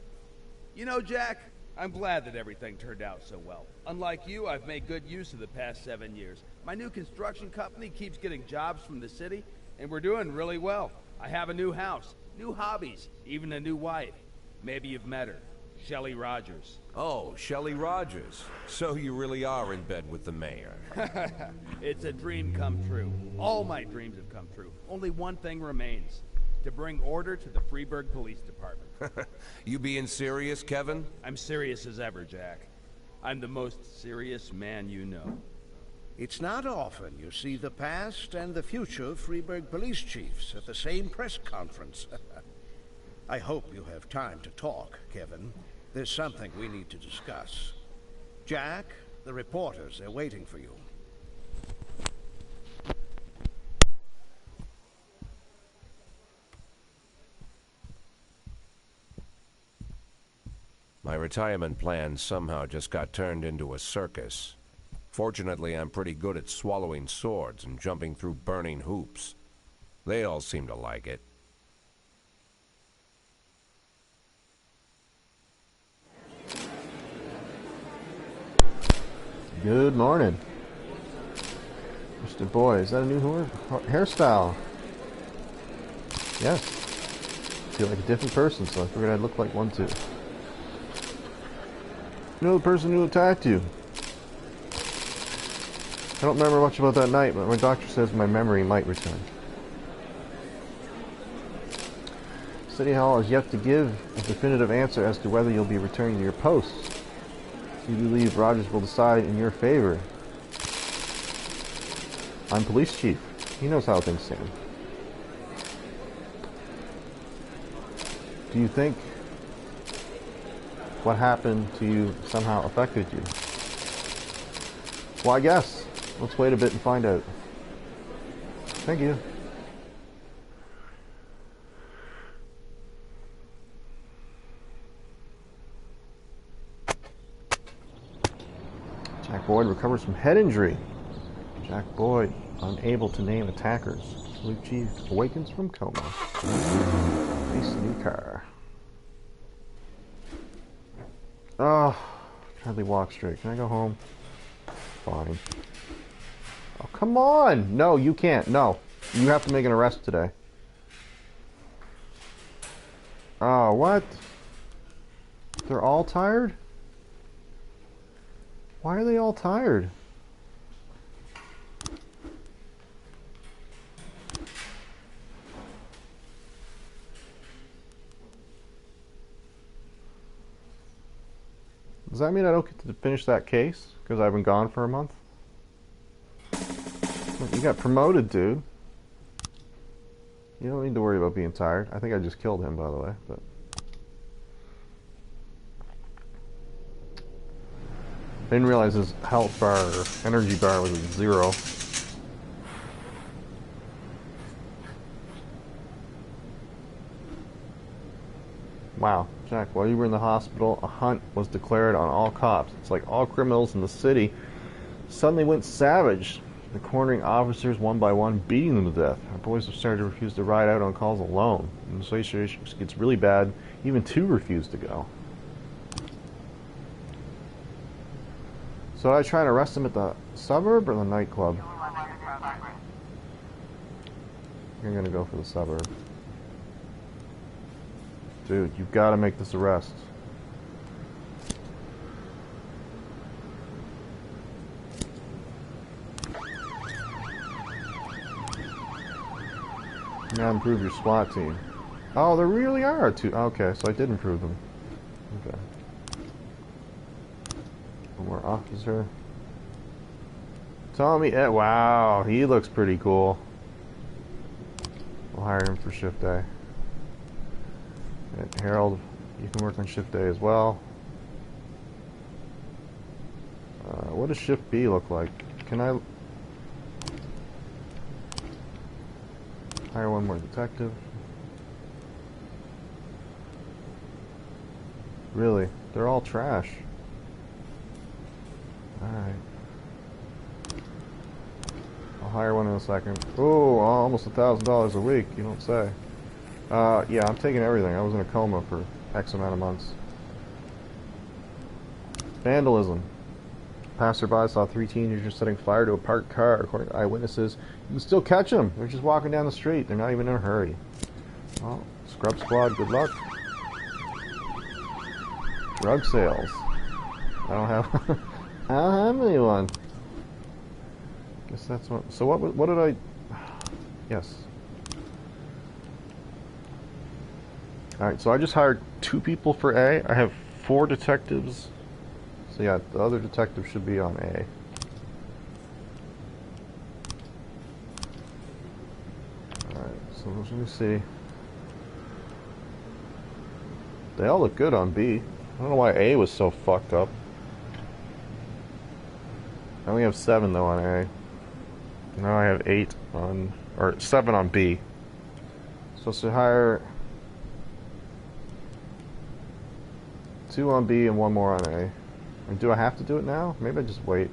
You know, Jack, I'm glad that everything turned out so well. Unlike you, I've made good use of the past 7 years. My new construction company keeps getting jobs from the city, and we're doing really well. I have a new house, new hobbies, even a new wife. Maybe you've met her. Shelley Rogers. Oh, Shelley Rogers. So you really are in bed with the mayor. It's a dream come true. All my dreams have come true. Only one thing remains. To bring order to the Freeburg Police Department. You being serious, Kevin? I'm serious as ever, Jack. I'm the most serious man you know. It's not often you see the past and the future Freeburg police chiefs at the same press conference. I hope you have time to talk, Kevin. There's something we need to discuss. Jack, the reporters are waiting for you. My retirement plan somehow just got turned into a circus. Fortunately, I'm pretty good at swallowing swords and jumping through burning hoops. They all seem to like it. Good morning. Mr. Boy, is that a new hairstyle? Yes. I feel like a different person, so I figured I'd look like one too. You know the person who attacked you? I don't remember much about that night, but my doctor says my memory might return. City Hall has yet to give a definitive answer as to whether you'll be returning to your posts. You believe Rogers will decide in your favor. I'm police chief. He knows how things stand. Do you think what happened to you somehow affected you? Well, I guess. Let's wait a bit and find out. Thank you. Jack Boyd recovers from head injury. Jack Boyd unable to name attackers. Police chief awakens from coma. Nice new car. Oh, hardly walk straight. Can I go home? Fine. Oh, come on! No, you can't. No. You have to make an arrest today. Oh, what? They're all tired? Why are they all tired? Does that mean I don't get to finish that case? Because I've been gone for a month? You got promoted, dude. You don't need to worry about being tired. I think I just killed him, by the way. But I didn't realize his health bar or energy bar was at 0. Wow, Jack, while you were in the hospital, a hunt was declared on all cops. It's like all criminals in the city suddenly went savage. The cornering officers, one by one, beating them to death. Our boys have started to refuse to ride out on calls alone. When the situation gets really bad, even 2 refuse to go. So I try to arrest him at the suburb or the nightclub? You're gonna go for the suburb. Dude, you've got to make this arrest. Now improve your SWAT team. Oh, there really are 2. Okay, so I did improve them. Okay. One more officer. Tommy, wow, he looks pretty cool. We'll hire him for shift day. And Harold, you can work on shift day as well. What does shift B look like? Can I... Hire one more detective. Really? They're all trash. Alright. I'll hire one in a second. Oh, almost $1,000 a week, you don't say. Yeah, I'm taking everything. I was in a coma for X amount of months. Vandalism. Passerby saw 3 teenagers setting fire to a parked car. According to eyewitnesses, you can still catch them. They're just walking down the street. They're not even in a hurry. Well, Scrub Squad, good luck. Drug sales. I don't have. I don't have anyone. Guess that's what. So what did I? Yes. All right. So I just hired 2 people for A. I have 4 detectives. So yeah, the other detective should be on A. All right. So let me see. They all look good on B. I don't know why A was so fucked up. I only have 7 though on A. Now I have 8 on, or 7 on B. Supposed to hire 2 on B and 1 more on A. And do I have to do it now? Maybe I just wait.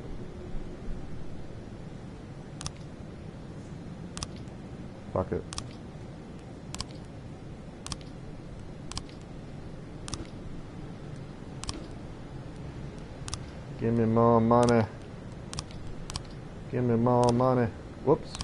Fuck it. Give me more money. Give me more money. Whoops.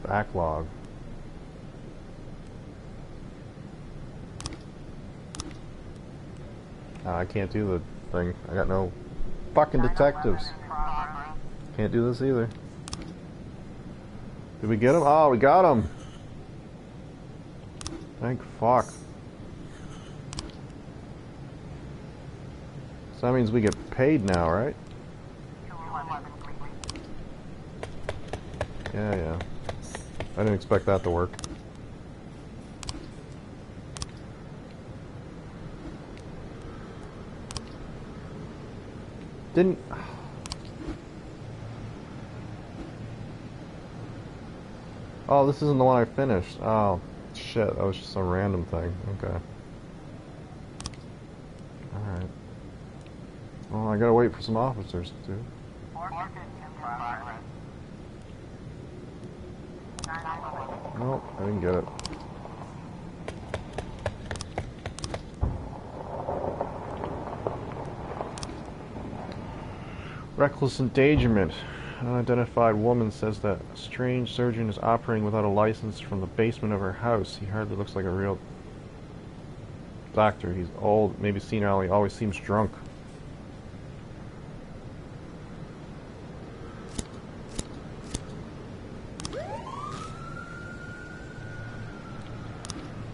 Backlog. I can't do the thing. I got no fucking detectives. Can't do this either. Did we get him? Oh, we got him. Thank fuck. So that means we get paid now, right? Yeah. I didn't expect that to work. Didn't... Oh, this isn't the one I finished. Oh, shit. That was just a random thing. Okay. Alright. Well, I gotta wait for some officers to do. Nope, I didn't get it. Reckless endangerment. An unidentified woman says that a strange surgeon is operating without a license from the basement of her house. He hardly looks like a real doctor. He's old, maybe senile. He always seems drunk.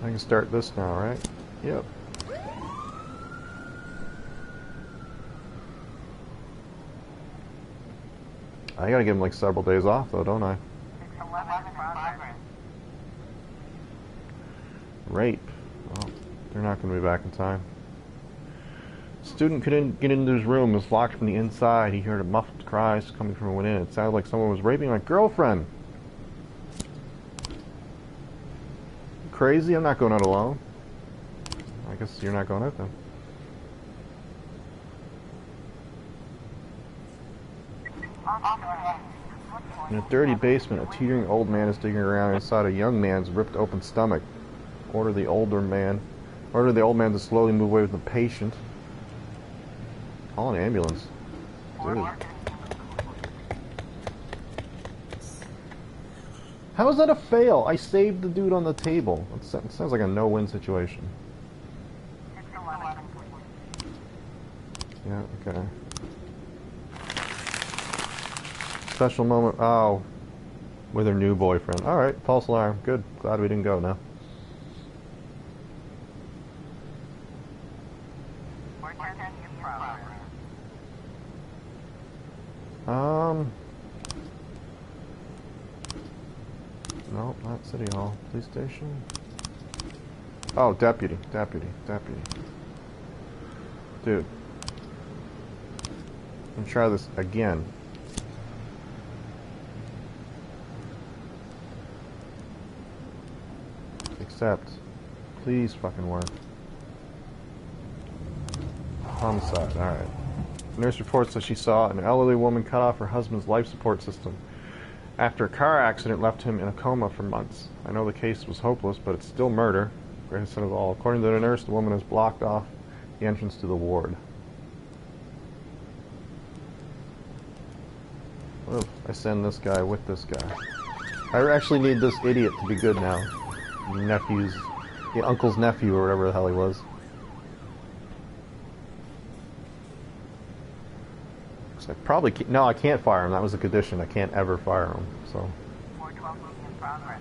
I can start this now, right? Yep. I gotta give him like several days off though, don't I? Rape. Well, they're not gonna be back in time. Student couldn't get into his room. It was locked from the inside. He heard a muffled cries coming from within. It sounded like someone was raping my girlfriend. Crazy? I'm not going out alone. I guess you're not going out then. In a dirty basement, a teetering old man is digging around inside a young man's ripped open stomach. Order the old man to slowly move away with the patient. Call an ambulance. Dude. How is that a fail? I saved the dude on the table. It sounds like a no-win situation. Yeah, okay. Special moment. Oh. With her new boyfriend. Alright, false alarm. Good. Glad we didn't go now. No, not City Hall. Police station. Oh, deputy. Dude. Let me try this again. Accept. Please fucking work. Homicide, alright. Nurse reports that she saw an elderly woman cut off her husband's life support system after a car accident left him in a coma for months. I know the case was hopeless, but it's still murder. Greatest sin of all. According to the nurse, the woman has blocked off the entrance to the ward. What if I send this guy with this guy? I actually need this idiot to be good now. The uncle's nephew or whatever the hell he was. I probably can't, no, I can't fire him. That was a condition. I can't ever fire him. So 412 in progress.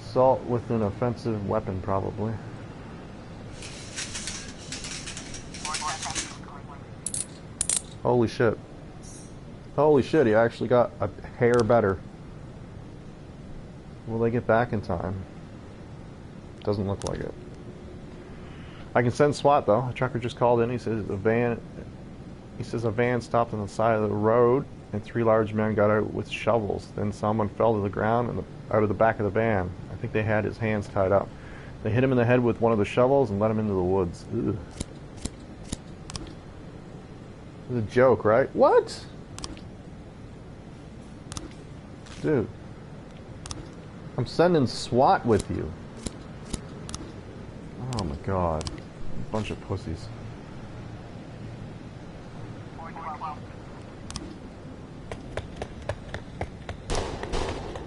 assault with an offensive weapon, probably. Holy shit! Holy shit! He actually got a hair better. Will they get back in time? Doesn't look like it. I can send SWAT though. A trucker just called in. He says a van stopped on the side of the road and 3 large men got out with shovels. Then someone fell to the ground and out of the back of the van. I think they had his hands tied up. They hit him in the head with one of the shovels and let him into the woods. Ugh. It's a joke, right? What? Dude. I'm sending SWAT with you. Oh my god. Bunch of pussies.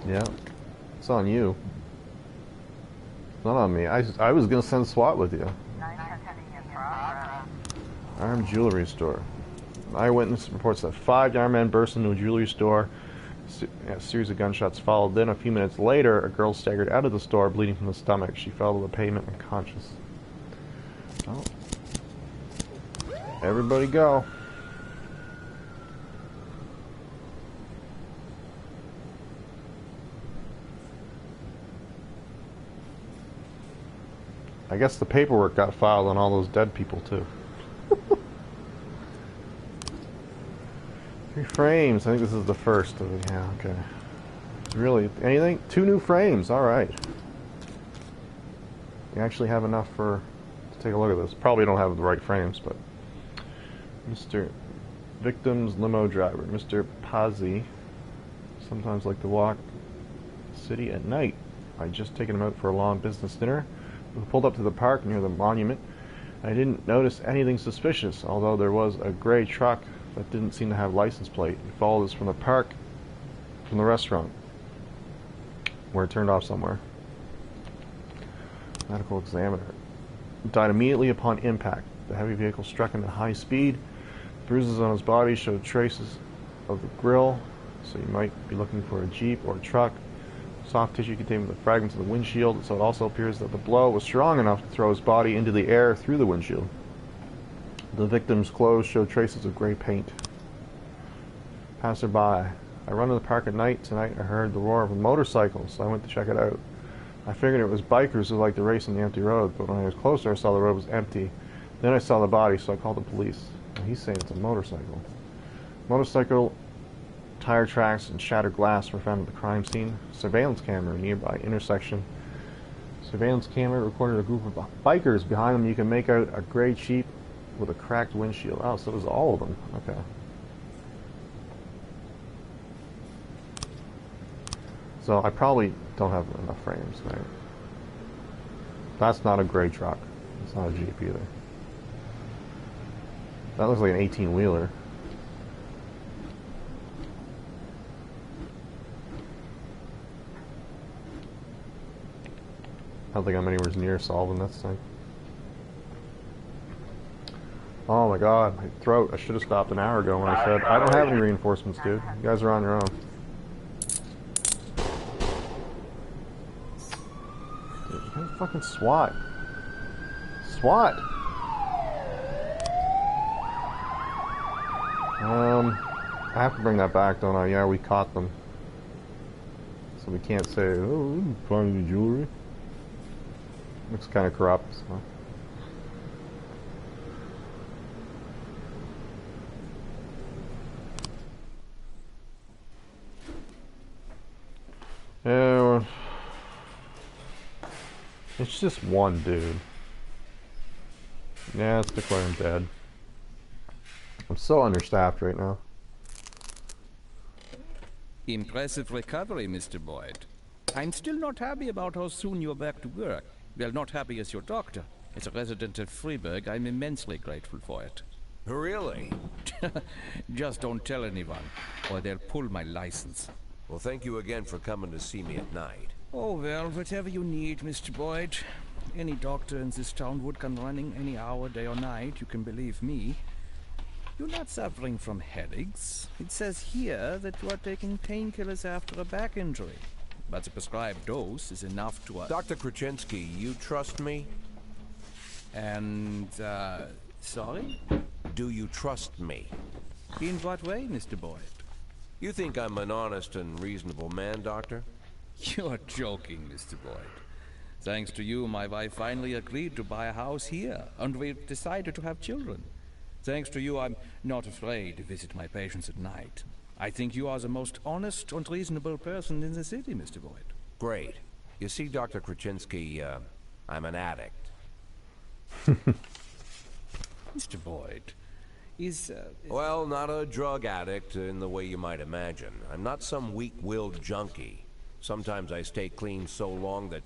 Yeah, it's on you. It's not on me. I was gonna send SWAT with you. Armed jewelry store. Eyewitness reports that 5 armed men burst into a jewelry store. A series of gunshots followed. Then, a few minutes later, a girl staggered out of the store, bleeding from the stomach. She fell to the pavement unconscious. Oh. Everybody go. I guess the paperwork got filed on all those dead people, too. 3 frames. I think this is the first of it. Yeah, okay. Really? Anything? 2 new frames. Alright. We actually have enough to take a look at this. Probably don't have the right frames, but... Mr. Victim's limo driver. Mr. Pazzi. Sometimes like to walk the city at night. I'd just taken him out for a long business dinner. We pulled up to the park near the monument. I didn't notice anything suspicious, although there was a gray truck that didn't seem to have license plate. He followed us from the park, from the restaurant, where it turned off somewhere. Medical examiner. Died immediately upon impact. The heavy vehicle struck him at high speed. Bruises on his body showed traces of the grill, so you might be looking for a Jeep or a truck. Soft tissue contained the fragments of the windshield, so it also appears that the blow was strong enough to throw his body into the air through the windshield. The victim's clothes showed traces of gray paint. Passerby. I run to the park at night. Tonight I heard the roar of a motorcycle, so I went to check it out. I figured it was bikers who liked to race on the empty road, but when I was closer I saw the road was empty. Then I saw the body, so I called the police. And he's saying it's a motorcycle. Motorcycle tire tracks and shattered glass were found at the crime scene. Surveillance camera nearby intersection. Surveillance camera recorded a group of bikers behind them. You can make out a gray Jeep with a cracked windshield. Oh, so it was all of them. Okay. So I probably don't have enough frames, right? That's not a gray truck. It's not a Jeep either. That looks like an 18-wheeler. I don't think I'm anywhere near solving this thing. Oh my god, my throat. I should have stopped an hour ago when I said, I don't have any reinforcements, dude. You guys are on your own. Dude, you gotta fucking SWAT. SWAT! I have to bring that back, don't I? Yeah, we caught them. So we can't say, oh, finding the jewelry. Looks kind of corrupt, so. Yeah, it's just one dude. Yeah, let's declare him dead. I'm so understaffed right now. Impressive recovery, Mr. Boyd. I'm still not happy about how soon you're back to work. Well, not happy as your doctor. As a resident of Freiburg, I'm immensely grateful for it. Really? Just don't tell anyone, or they'll pull my license. Well, thank you again for coming to see me at night. Oh, well, whatever you need, Mr. Boyd. Any doctor in this town would come running any hour, day or night, you can believe me. You're not suffering from headaches. It says here that you are taking painkillers after a back injury. But the prescribed dose is enough to... Dr. Krasinski, you trust me? And, sorry? Do you trust me? In what way, Mr. Boyd? You think I'm an honest and reasonable man, Doctor? You're joking, Mr. Boyd. Thanks to you, my wife finally agreed to buy a house here, and we've decided to have children. Thanks to you, I'm not afraid to visit my patients at night. I think you are the most honest and reasonable person in the city, Mr. Boyd. Great. You see, Dr. Krasinski, I'm an addict. Mr. Boyd, is... Well, not a drug addict in the way you might imagine. I'm not some weak-willed junkie. Sometimes I stay clean so long that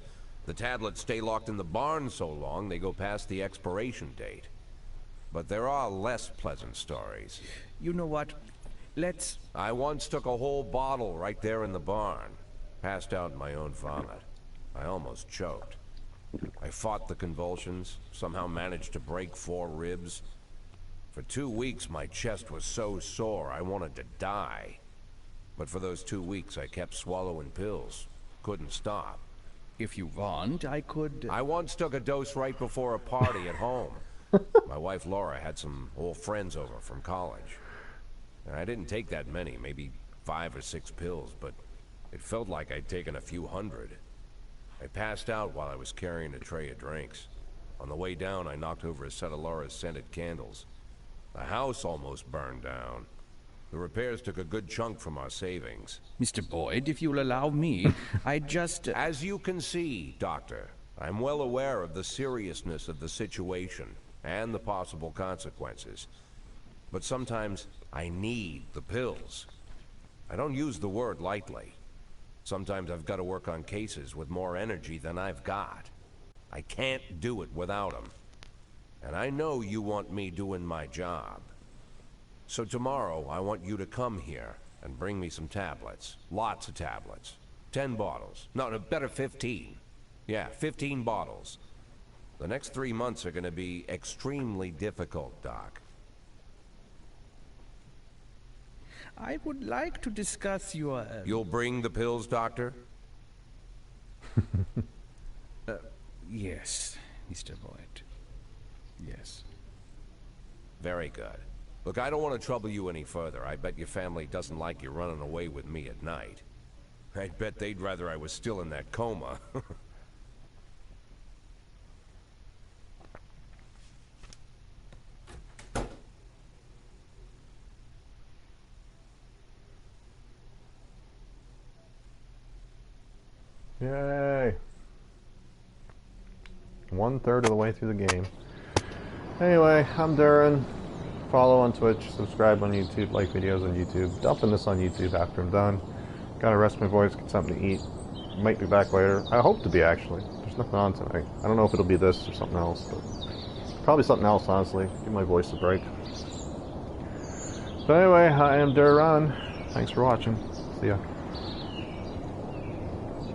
the tablets stay locked in the barn so long they go past the expiration date. But there are less pleasant stories. You know what? Let's... I once took a whole bottle right there in the barn. Passed out in my own vomit. I almost choked. I fought the convulsions, somehow managed to break 4 ribs. For 2 weeks, my chest was so sore I wanted to die. But for those 2 weeks, I kept swallowing pills. Couldn't stop. If you want, I could... I once took a dose right before a party at home. My wife Laura had some old friends over from college. And I didn't take that many, maybe 5 or 6 pills, but it felt like I'd taken a few hundred. I passed out while I was carrying a tray of drinks. On the way down, I knocked over a set of Laura's scented candles. The house almost burned down. The repairs took a good chunk from our savings. Mr. Boyd, if you'll allow me, I just... As you can see, Doctor, I'm well aware of the seriousness of the situation and the possible consequences. But sometimes I need the pills. I don't use the word lightly. Sometimes I've got to work on cases with more energy than I've got. I can't do it without them. And I know you want me doing my job. So tomorrow, I want you to come here and bring me some tablets. Lots of tablets. 10 bottles. No, better 15. Yeah, 15 bottles. The next 3 months are going to be extremely difficult, Doc. I would like to discuss your... You'll bring the pills, Doctor? Yes, Mr. Boyd. Yes. Very good. Look, I don't want to trouble you any further. I bet your family doesn't like you running away with me at night. I bet they'd rather I was still in that coma. Yay! 1/3 of the way through the game. Anyway, I'm Durrun. Follow on Twitch, subscribe on YouTube, like videos on YouTube. Dumping this on YouTube after I'm done. Gotta rest my voice, get something to eat. Might be back later. I hope to be, actually. There's nothing on tonight. I don't know if it'll be this or something else, but probably something else, honestly. Give my voice a break. But anyway, I am Durrun. Thanks for watching. See ya.